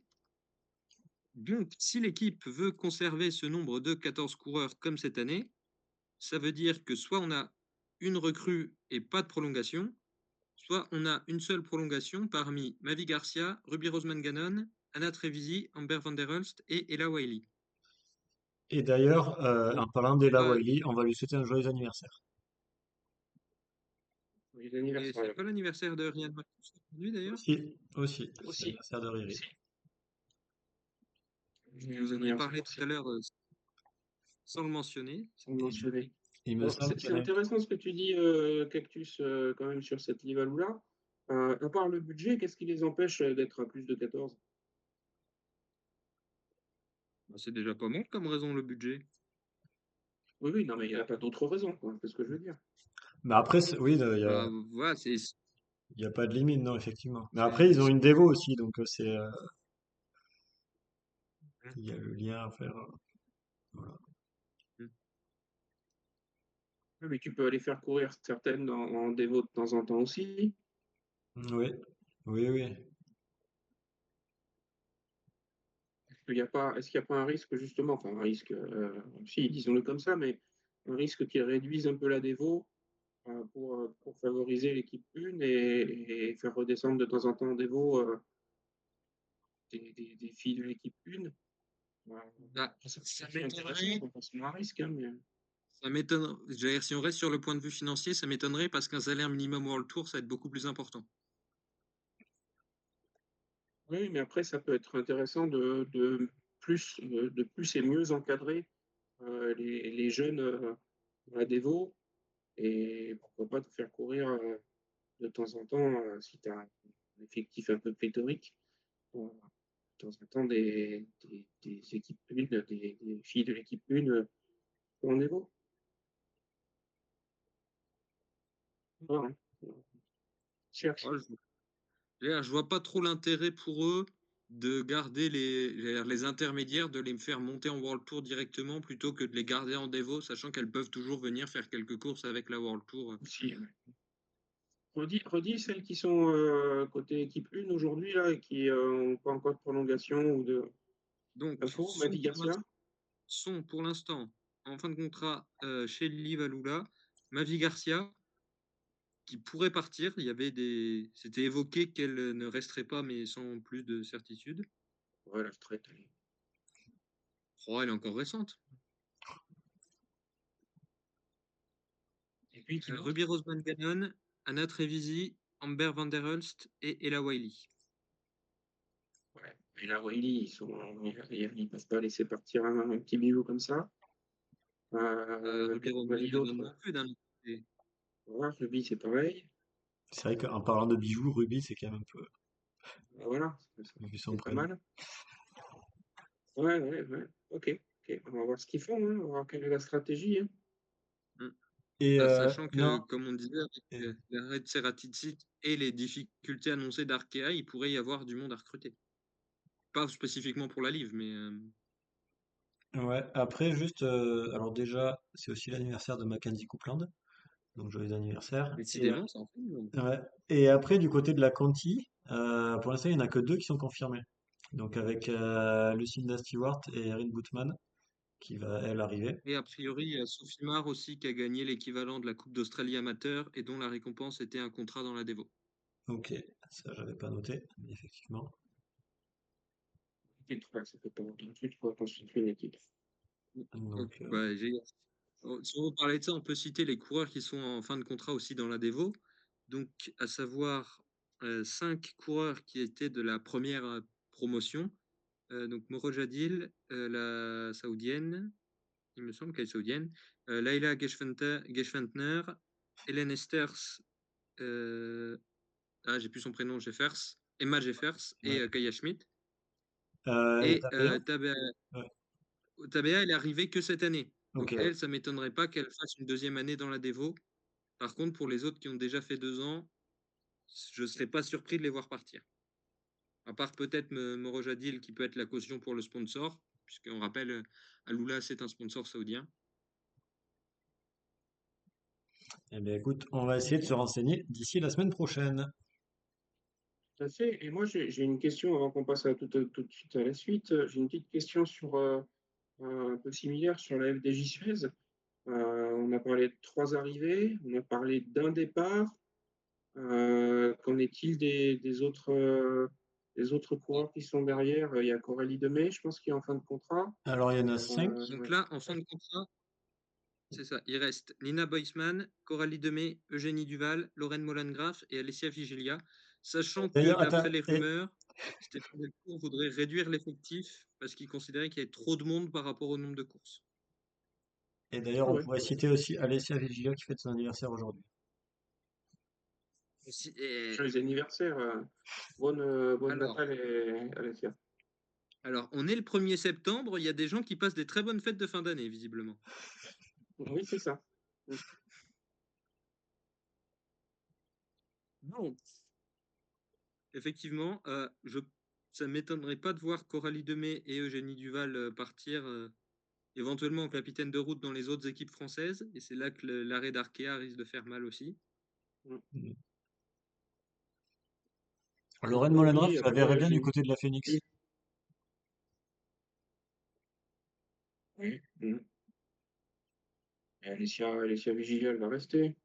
Donc, si l'équipe veut conserver ce nombre de 14 coureurs comme cette année, ça veut dire que soit on a une recrue et pas de prolongation, soit on a une seule prolongation parmi Mavi Garcia, Ruby Roseman Gannon, Anna Trevisi, Amber Van Der Hulst et Ella Wiley. Et d'ailleurs, en Donc, parlant d'Ella pas- Wiley, on va lui souhaiter un joyeux anniversaire. Les et anniversaires. c'est pas l'anniversaire de Ryan Marcus aujourd'hui d'ailleurs. Aussi, c'est Aussi, l'anniversaire de Riri. aussi. Vous Les en avez anniversaires parlé tout à aussi, l'heure sans le mentionner. on mentionné. Il me Alors, semble qu'il c'est y en a une. intéressant ce que tu dis, Cactus, quand même, sur cette Livalula. À part le budget, qu'est-ce qui les empêche d'être à plus de 14? Bah, c'est déjà pas mal comme raison le budget. Oui, oui, non, mais il n'y a pas d'autre raison, quoi. C'est ce que je veux dire. Mais après, oui, Bah, voilà, il y a pas de limite, non, effectivement. Mais après, c'est- ils ont une dévo aussi, donc il y a le lien à faire. Voilà. Oui, mais tu peux aller faire courir certaines en dévo de temps en temps aussi. Oui, oui, oui. Est-ce qu'il n'y a pas un risque, justement, enfin un risque, si, disons-le comme ça, mais un risque qu'ils réduisent un peu la dévo pour favoriser l'équipe 1 et faire redescendre de temps en temps en dévo des filles de l'équipe 1. bah, Ça ça serait intéressant, m'étonnerait. on pense un risque, hein, mais Ça m'étonnerait. Je veux dire, si on reste sur le point de vue financier, ça m'étonnerait parce qu'un salaire minimum World Tour, ça va être beaucoup plus important. oui, mais après, ça peut être intéressant de plus et mieux encadrer les jeunes dans la dévo et pourquoi pas te faire courir de temps en temps, si tu as un effectif un peu pléthorique, de temps en temps des équipes une, des filles de l'équipe une en dévo. Voilà, hein. Cherche. Ouais, je vois pas trop l'intérêt pour eux de garder les intermédiaires, de les faire monter en World Tour directement plutôt que de les garder en Devo, sachant qu'elles peuvent toujours venir faire quelques courses avec la World Tour. Aussi, ouais. Redis celles qui sont côté équipe 1 aujourd'hui là et qui n'ont pas encore de prolongation ou de Donc, info. Mavi Garcia. sont pour l'instant en fin de contrat chez Liv Alula, Mavi Garcia, qui pourrait partir. C'était évoqué qu'elle ne resterait pas, mais sans plus de certitude. Ouais, la retraite, allez. Oh, elle est encore récente. Et puis qui d'autre? Ruby Roseman Gannon, Anna Trevisi, Amber Van Der Hulst et Ella Wiley. Ouais. Et là, Wiley, ils peuvent pas laisser partir un petit bijou comme ça. Ruby Qu'est-ce qu'on m'a Roseman dit Gannon d'autre? non plus, d'un autre côté. Ouais, Ruby, c'est pareil. C'est vrai qu'en parlant de bijoux, Ruby, c'est quand même un peu, Voilà, vu son c'est pas prénom. mal. Ouais. Ok. On va voir ce qu'ils font, hein. On va voir quelle est la stratégie, hein. Mm. Et Sachant que, non, comme on disait, avec et- l'arrêt de Ceratizit et les difficultés annoncées d'Arkea, il pourrait y avoir du monde à recruter. Pas spécifiquement pour la Live, mais ouais. Après, juste, alors déjà, c'est aussi l'anniversaire de Mackenzie Coupland, donc joyeux anniversaire. décidément, ça en fait du monde. Ouais. Et après, du côté de la Conti, pour l'instant, il n'y en a que deux qui sont confirmés. Donc avec Lucinda Stewart et Erin Boutman, qui va, elle, arriver. Et a priori, il y a Sophie Mar aussi qui a gagné l'équivalent de la Coupe d'Australie amateur et dont la récompense était un contrat dans la Devo. Ok, ça, j'avais pas noté, mais effectivement. Et toi, ça fait pas longtemps que tu pourras constituer une équipe. Donc, Donc, si on veut parler de ça, on peut citer les coureurs qui sont en fin de contrat aussi dans la Devo. Donc, à savoir 5 coureurs qui étaient de la première promotion. Donc, Moro Jadil, la saoudienne, il me semble qu'elle est saoudienne, Laila Geschwantner, Hélène Esters, j'ai plus son prénom, Jeffers, Emma Jeffers et ouais. Kaya Schmidt. Et Et Tabea? Ouais. Tabea, elle est arrivée que cette année. Ok, Donc ouais. elle, ça m'étonnerait pas qu'elle fasse une deuxième année dans la Devo. Par contre, pour les autres qui ont déjà fait 2 ans, je ne serais pas surpris de les voir partir. À part peut-être Morojadil qui peut être la caution pour le sponsor, puisqu'on rappelle, Alula, c'est un sponsor saoudien. Eh bien, écoute, on va essayer de se renseigner d'ici la semaine prochaine. Tout à fait. Et moi, j'ai une question avant qu'on passe tout de suite à la suite. J'ai une petite question sur un peu similaire sur la FDJ Suez. On a parlé de 3 arrivées, on a parlé d'un départ. Qu'en est-il des autres coureurs qui sont derrière? Il y a Coralie Demey, je pense, qui est en fin de contrat. Alors, il y en a 5. Donc là, en fin de contrat, c'est ça. Il reste Nina Boisman, Coralie Demey, Eugénie Duval, Lorraine Molengraf et Alessia Vigilia. Sachant que D'ailleurs, attends, d'après les rumeurs, Stéphane Delcourt voudrait réduire l'effectif parce qu'il considérait qu'il y avait trop de monde par rapport au nombre de courses. et d'ailleurs, Ah on ouais. pourrait citer aussi Alessia Vigilia qui fête son anniversaire aujourd'hui. Joyeux anniversaire. Bonne Alors, Natal et Alessia. alors, on est le 1er septembre, il y a des gens qui passent des très bonnes fêtes de fin d'année, visiblement. Oui, c'est ça. Non. Effectivement, ça ne m'étonnerait pas de voir Coralie Demey et Eugénie Duval partir éventuellement en capitaine de route dans les autres équipes françaises. Et c'est là que l'arrêt d'Arkea risque de faire mal aussi. Mm. Faut Lorraine pas Molenraf, oublier je la verrais après, bien du côté de la Phoenix. Oui. Alessia Vigilia, elle va rester.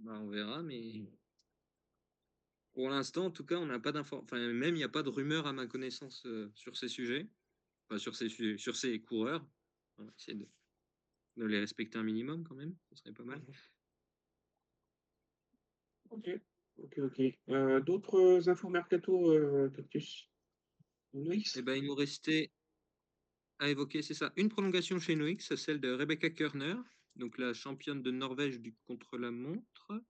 Bah, on verra, mais pour l'instant, en tout cas, on n'a pas d'informations. Enfin, même il n'y a pas de rumeur à ma connaissance sur ces sujets. Enfin, sur ces coureurs. On va essayer de les respecter un minimum quand même. Ce serait pas mal. Ok. D'autres infos mercato, Cactus? Loïs? Et ben, il nous restait à évoquer, c'est ça, une prolongation chez Noix, celle de Rebecca Körner, donc la championne de Norvège du contre-la-montre.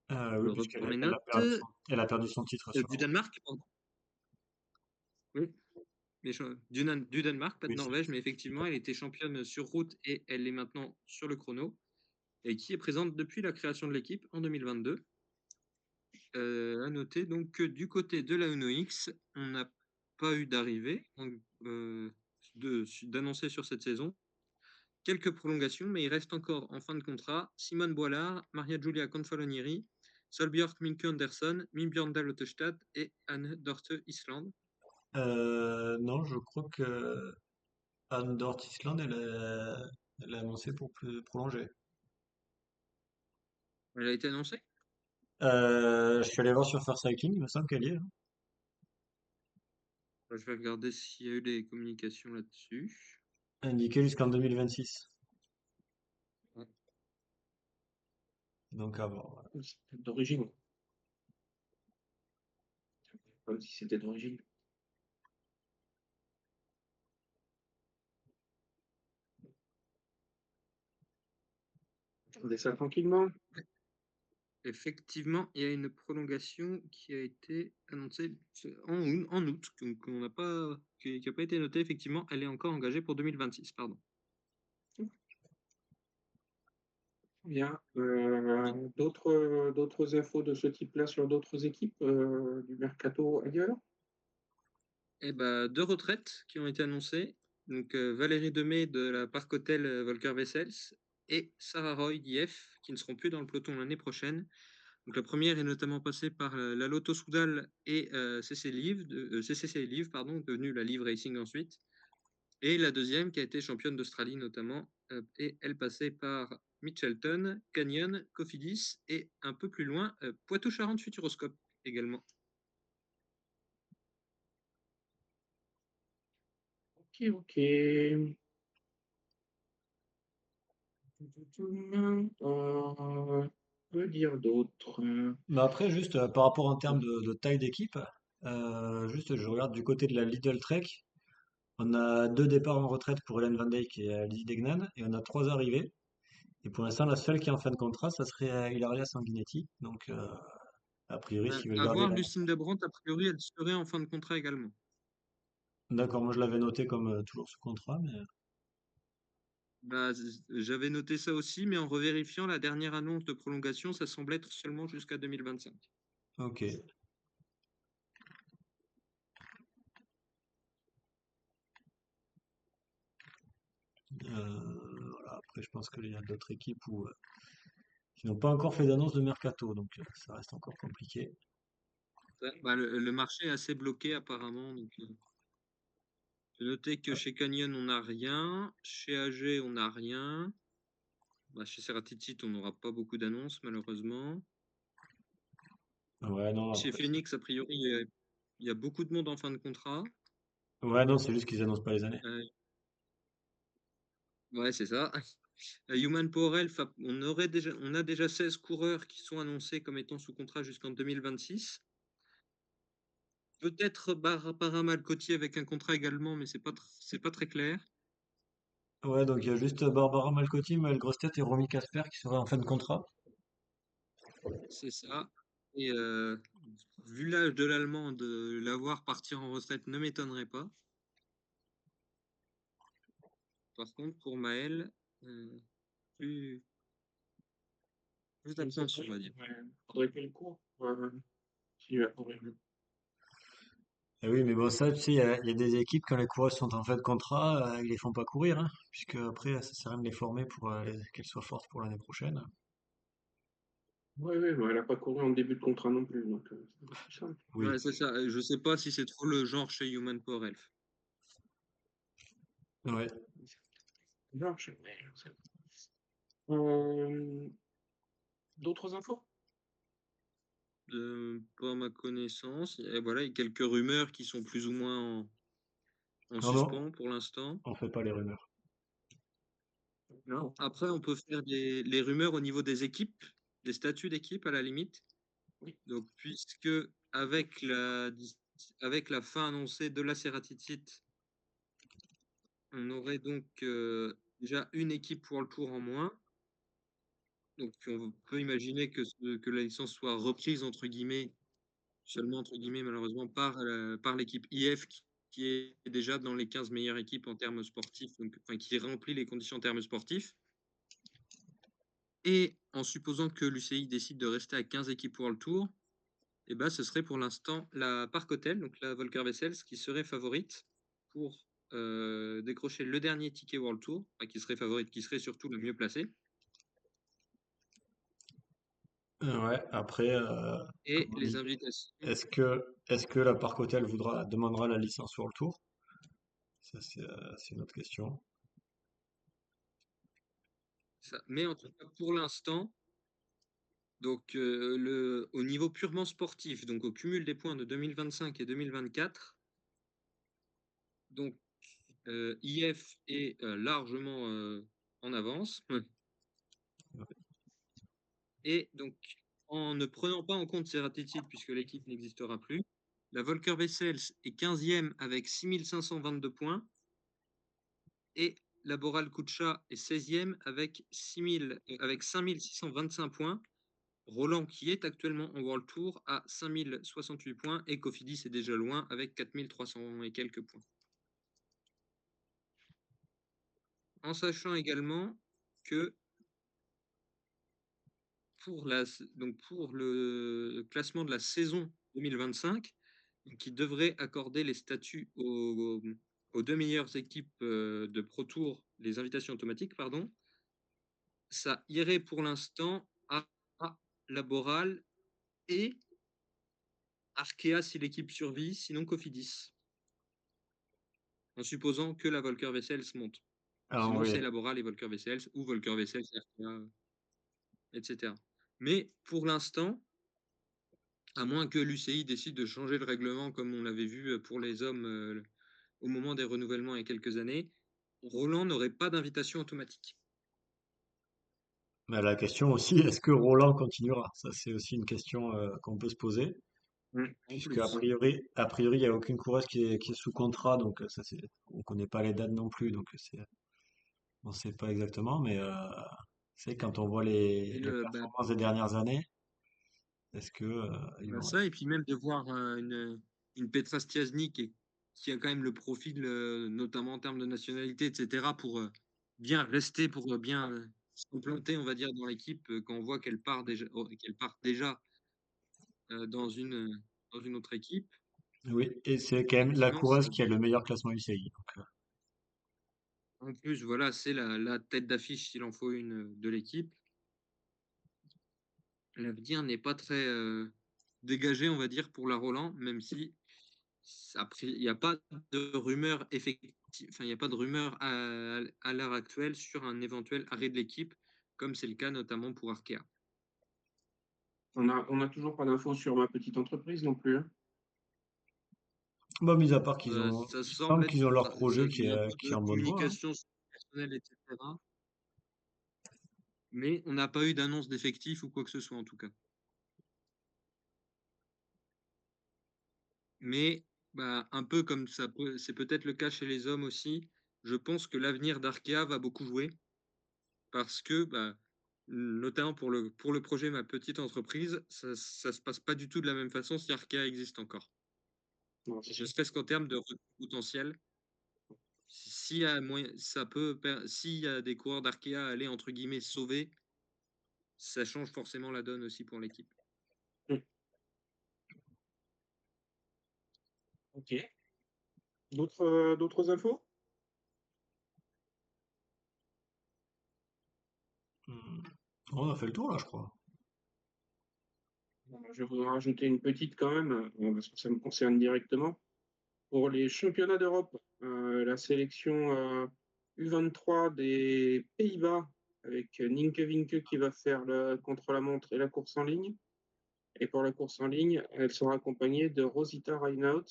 Je Oui, reprends puisqu'meselle a notes. perdu son titre sur Du route. Danemark, pardon. Oui, du Danemark, pas de Oui, c'est Norvège, mais effectivement, elle était championne sur route et elle est maintenant sur le chrono, et qui est présente depuis la création de l'équipe en 2022. À noter donc que du côté de la Uno X, on n'a pas eu d'arrivée d'annoncer sur cette saison. Quelques prolongations, mais il reste encore en fin de contrat Simone Boilard, Maria Giulia Confalonieri, Solbjörk Minke Andersson, Mimbjørndal Ottestad et Anne Dorte Island. Non, je crois que Anne Dort Island, elle a annoncé pour prolonger. Elle a été annoncée? Je suis allé voir sur First Cycling, il me semble qu'elle y est, hein. Je vais regarder s'il y a eu des communications là-dessus. Indiqué jusqu'en 2026. Ouais. Donc à voir. Voilà. C'est d'origine. Comme si c'était d'origine. On descend tranquillement. Effectivement, il y a une prolongation qui a été annoncée en août, qu'on n'a pas, qui n'a pas été notée. Effectivement, elle est encore engagée pour 2026, pardon. Bien. D'autres infos de ce type-là sur d'autres équipes du mercato ailleurs? Et bah, 2 retraites qui ont été annoncées. Donc, Valérie Demey de la Park Hotel Volker Wessels et Sarah Roy d'IF, qui ne seront plus dans le peloton l'année prochaine. Donc, la première est notamment passée par la Lotto Soudal et CCC Live, pardon, devenue la Live Racing ensuite. Et la deuxième, qui a été championne d'Australie notamment, et elle passait par Mitchelton, Canyon, Cofidis et un peu plus loin, Poitou-Charentes Futuroscope également. Ok. Que dire d'autre? Mais après, juste par rapport en termes de taille d'équipe, juste je regarde du côté de la Lidl Trek, on a 2 départs en retraite pour Hélène Van Dijk et Lizzie Deignan, et on a 3 arrivées. Et pour l'instant, la seule qui est en fin de contrat, ça serait Ilaria Sanguinetti. Donc, a priori, s'ils veulent À garder voir, la... Lucinda Brandt, a priori, elle serait en fin de contrat également. D'accord, moi je l'avais noté comme toujours sous contrat, mais... Bah, j'avais noté ça aussi, mais en revérifiant la dernière annonce de prolongation, ça semble être seulement jusqu'à 2025. Ok. Voilà. Après, je pense qu'il y a d'autres équipes qui n'ont pas encore fait d'annonce de mercato, donc ça reste encore compliqué. Bah, le marché est assez bloqué apparemment. Donc, j'ai noté que chez Canyon, on n'a rien. Chez AG, on n'a rien. Bah, chez Serratitit, on n'aura pas beaucoup d'annonces, malheureusement. Ouais, non, Chez après... Phoenix, a priori, il y a beaucoup de monde en fin de contrat. Ouais, non, c'est juste qu'ils annoncent pas les années. Euh, ouais, c'est ça. Human Power Health, on a déjà 16 coureurs qui sont annoncés comme étant sous contrat jusqu'en 2026. Peut-être Barbara Cotier avec un contrat également, mais c'est pas très clair. Ouais, donc il y a juste Barbara Malcotti, Maëlle Grostet et Romy Casper qui seraient en fin de contrat. C'est ça. Et vu l'âge de l'Allemand, de l'avoir partir en retraite ne m'étonnerait pas. Par contre, pour Maël, plus, plus Je ne sais pas. d'absence, on va dire. Faudrait qu'elle court. Si elle courir. Eh oui, mais bon, ça, tu sais, il y a des équipes, quand les coureuses sont en fin de contrat, ils les font pas courir, hein, puisque après, ça sert à rien de les former pour qu'elles soient fortes pour l'année prochaine. Oui, mais elle n'a pas couru en début de contrat non plus, donc c'est plus simple. Oui, Ouais, c'est ça. Je sais pas si c'est trop le genre chez Human Power Health. ouais. Non, je sais pas. D'autres infos? Pas à ma connaissance. Et voilà, il y a quelques rumeurs qui sont plus ou moins en Non, non, suspens pour l'instant. on fait pas les rumeurs. Non. Après, on peut faire les rumeurs au niveau des équipes, des statuts d'équipe à la limite. Oui. Donc, puisque avec la avec la fin annoncée de la Ceratizit, on aurait donc déjà une équipe World Tour en moins. Donc on peut imaginer que la licence soit «reprise» entre guillemets, seulement entre guillemets malheureusement par l'équipe IF qui est déjà dans les 15 meilleures équipes en termes sportifs, donc enfin qui remplit les conditions en termes sportifs. Et en supposant que l'UCI décide de rester à 15 équipes World Tour, et ben, ce serait pour l'instant la Park Hotel, donc la Volker Wessels, qui serait favorite pour décrocher le dernier ticket World Tour, enfin, qui serait favorite, qui serait surtout le mieux placé. Ouais, après, Et comme on les dit, invitations, est-ce que la Parc Hôtel demandera la licence sur le tour? Ça, c'est une autre question. mais en tout cas pour l'instant, donc au niveau purement sportif, donc au cumul des points de 2025 et 2024, donc IF est largement en avance. Et donc, en ne prenant pas en compte Ceratizit, puisque l'équipe n'existera plus, la Volker Wessels est 15e avec 6522 points et la Boral Kutscha est 16e avec 5625 points. Roland, qui est actuellement en World Tour, a 5068 points et Cofidis est déjà loin avec 4300 et quelques points. En sachant également que pour le classement de la saison 2025, qui devrait accorder les statuts aux 2 meilleures équipes de Pro Tour, les invitations automatiques, pardon, ça irait pour l'instant à Laboral et Arkea si l'équipe survit, sinon Cofidis, en supposant que la Volker Wessels monte. Ah Sinon, oui, c'est Laboral et Volker Wessels, ou Volker Wessels et Arkea, etc. Mais pour l'instant, à moins que l'UCI décide de changer le règlement comme on l'avait vu pour les hommes au moment des renouvellements il y a quelques années, Roland n'aurait pas d'invitation automatique. mais la question aussi, est-ce que Roland continuera? Ça, c'est aussi une question qu'on peut se poser, En puisque a plus. priori, a priori, il n'y a aucune coureuse qui est sous contrat, donc ça, on connaît pas les dates non plus, donc on sait pas exactement, mais c'est quand on voit Et les le, performances des dernières années, est-ce que ils vont ça, et puis même de voir une Petra Stiassny qui a quand même le profil, notamment en termes de nationalité, etc., pour bien rester, pour bien s'implanter, on va dire, dans l'équipe, quand on voit qu'elle part déjà dans une autre équipe. Oui, et c'est quand même la Effectivement, coureuse qui a le meilleur classement UCI. en plus, voilà, c'est la tête d'affiche, s'il en faut une, de l'équipe. L'avenir n'est pas très dégagé, on va dire, pour la Roland, même si il n'y a pas de rumeur effective, enfin, il n'y a pas de rumeur à l'heure actuelle sur un éventuel arrêt de l'équipe, comme c'est le cas notamment pour Arkea. On a toujours pas d'infos sur ma petite entreprise non plus, hein. Bon, mis à part Ça il semble semble être, qu'ils ont leur projet il y a un peu qui est de en bonne voie, hein. communication personnelle, etc. Mais on n'a pas eu d'annonce d'effectifs ou quoi que ce soit en tout cas. Mais bah, un peu comme c'est peut-être le cas chez les hommes aussi, je pense que l'avenir d'Arkea va beaucoup jouer parce que, bah, notamment pour le projet Ma Petite Entreprise, ça se passe pas du tout de la même façon si Arkea existe encore. Non, c'est Ne sûr. serait-ce qu'en termes de recrues potentielles, s'il y a moyen, s'il y a des coureurs d'Arkea à aller entre guillemets sauver, ça change forcément la donne aussi pour l'équipe. Mm. Ok. D'autres infos? Hmm. On a fait le tour là, je crois. Je vais vous en rajouter une petite quand même, parce que ça me concerne directement. Pour les championnats d'Europe, la sélection U23 des Pays-Bas avec Nienke Winke qui va faire le contre-la-montre et la course en ligne. Et pour la course en ligne, elle sera accompagnée de Rosita Reinaut,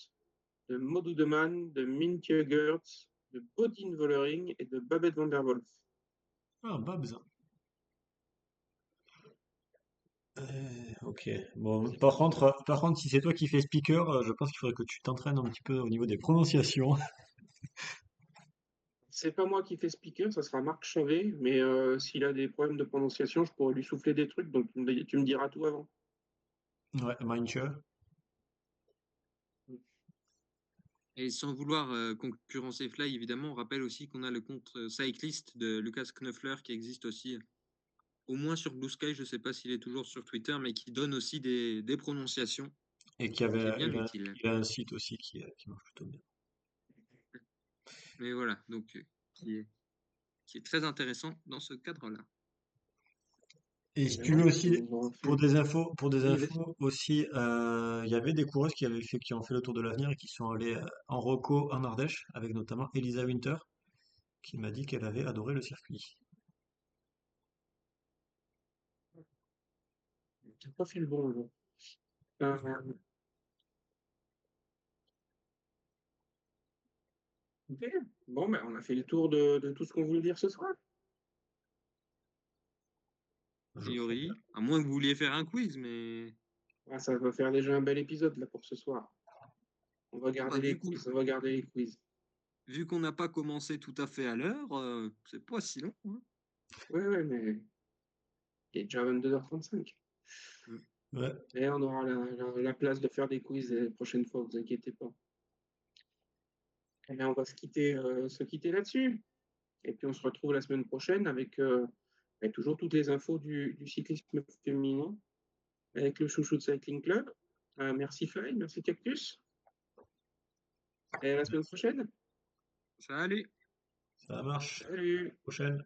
de Maud Oudeman, de Mintje Geurts, de Bodine Vollering et de Babette van der Wolf. Ah, Babs. Ok. Bon, C'est pas mal. par contre, si c'est toi qui fais speaker, je pense qu'il faudrait que tu t'entraînes un petit peu au niveau des prononciations. C'est pas moi qui fais speaker, ça sera Marc Chauvet, mais s'il a des problèmes de prononciation, je pourrais lui souffler des trucs, donc tu me diras tout avant. Ouais, Mindshare. Et sans vouloir concurrencer Fly, évidemment, on rappelle aussi qu'on a le compte cycliste de Lucas Knöffler qui existe aussi, au moins sur Blue Sky, je ne sais pas s'il est toujours sur Twitter, mais qui donne aussi des prononciations, Et ce qui est bien utile. il a un site aussi qui marche plutôt bien. Mais voilà, donc qui est très intéressant dans ce cadre-là. Et Eh si ben tu veux voilà, tu aussi, nous auras fait. pour des Oui, vas-y. infos aussi, il y avait des coureuses qui ont fait le Tour de l'Avenir et qui sont allées en Reco en Ardèche, avec notamment Elisa Winter, qui m'a dit qu'elle avait adoré le circuit. T'as pas fait le bon, là. Euh, ok. Bon, ben, on a fait le tour de tout ce qu'on voulait dire ce soir. A Je crois bien. priori, à moins que vous vouliez faire un quiz, mais Ah, ça va faire déjà un bel épisode là pour ce soir. bon, bah, On va garder les quiz. vu qu'on n'a pas commencé tout à fait à l'heure, c'est pas si long, hein. Ouais, ouais, mais il est déjà 22h35. Mm. Ouais, Et on aura la place de faire des quiz les prochaines fois, vous inquiétez pas. Et bien, on va se quitter là-dessus. Et puis on se retrouve la semaine prochaine avec toujours toutes les infos du cyclisme féminin, avec le Chouchou de Cycling Club. Merci Fly, merci Cactus. Et à la semaine prochaine. Ça allait. ça marche. Salut! Prochaine.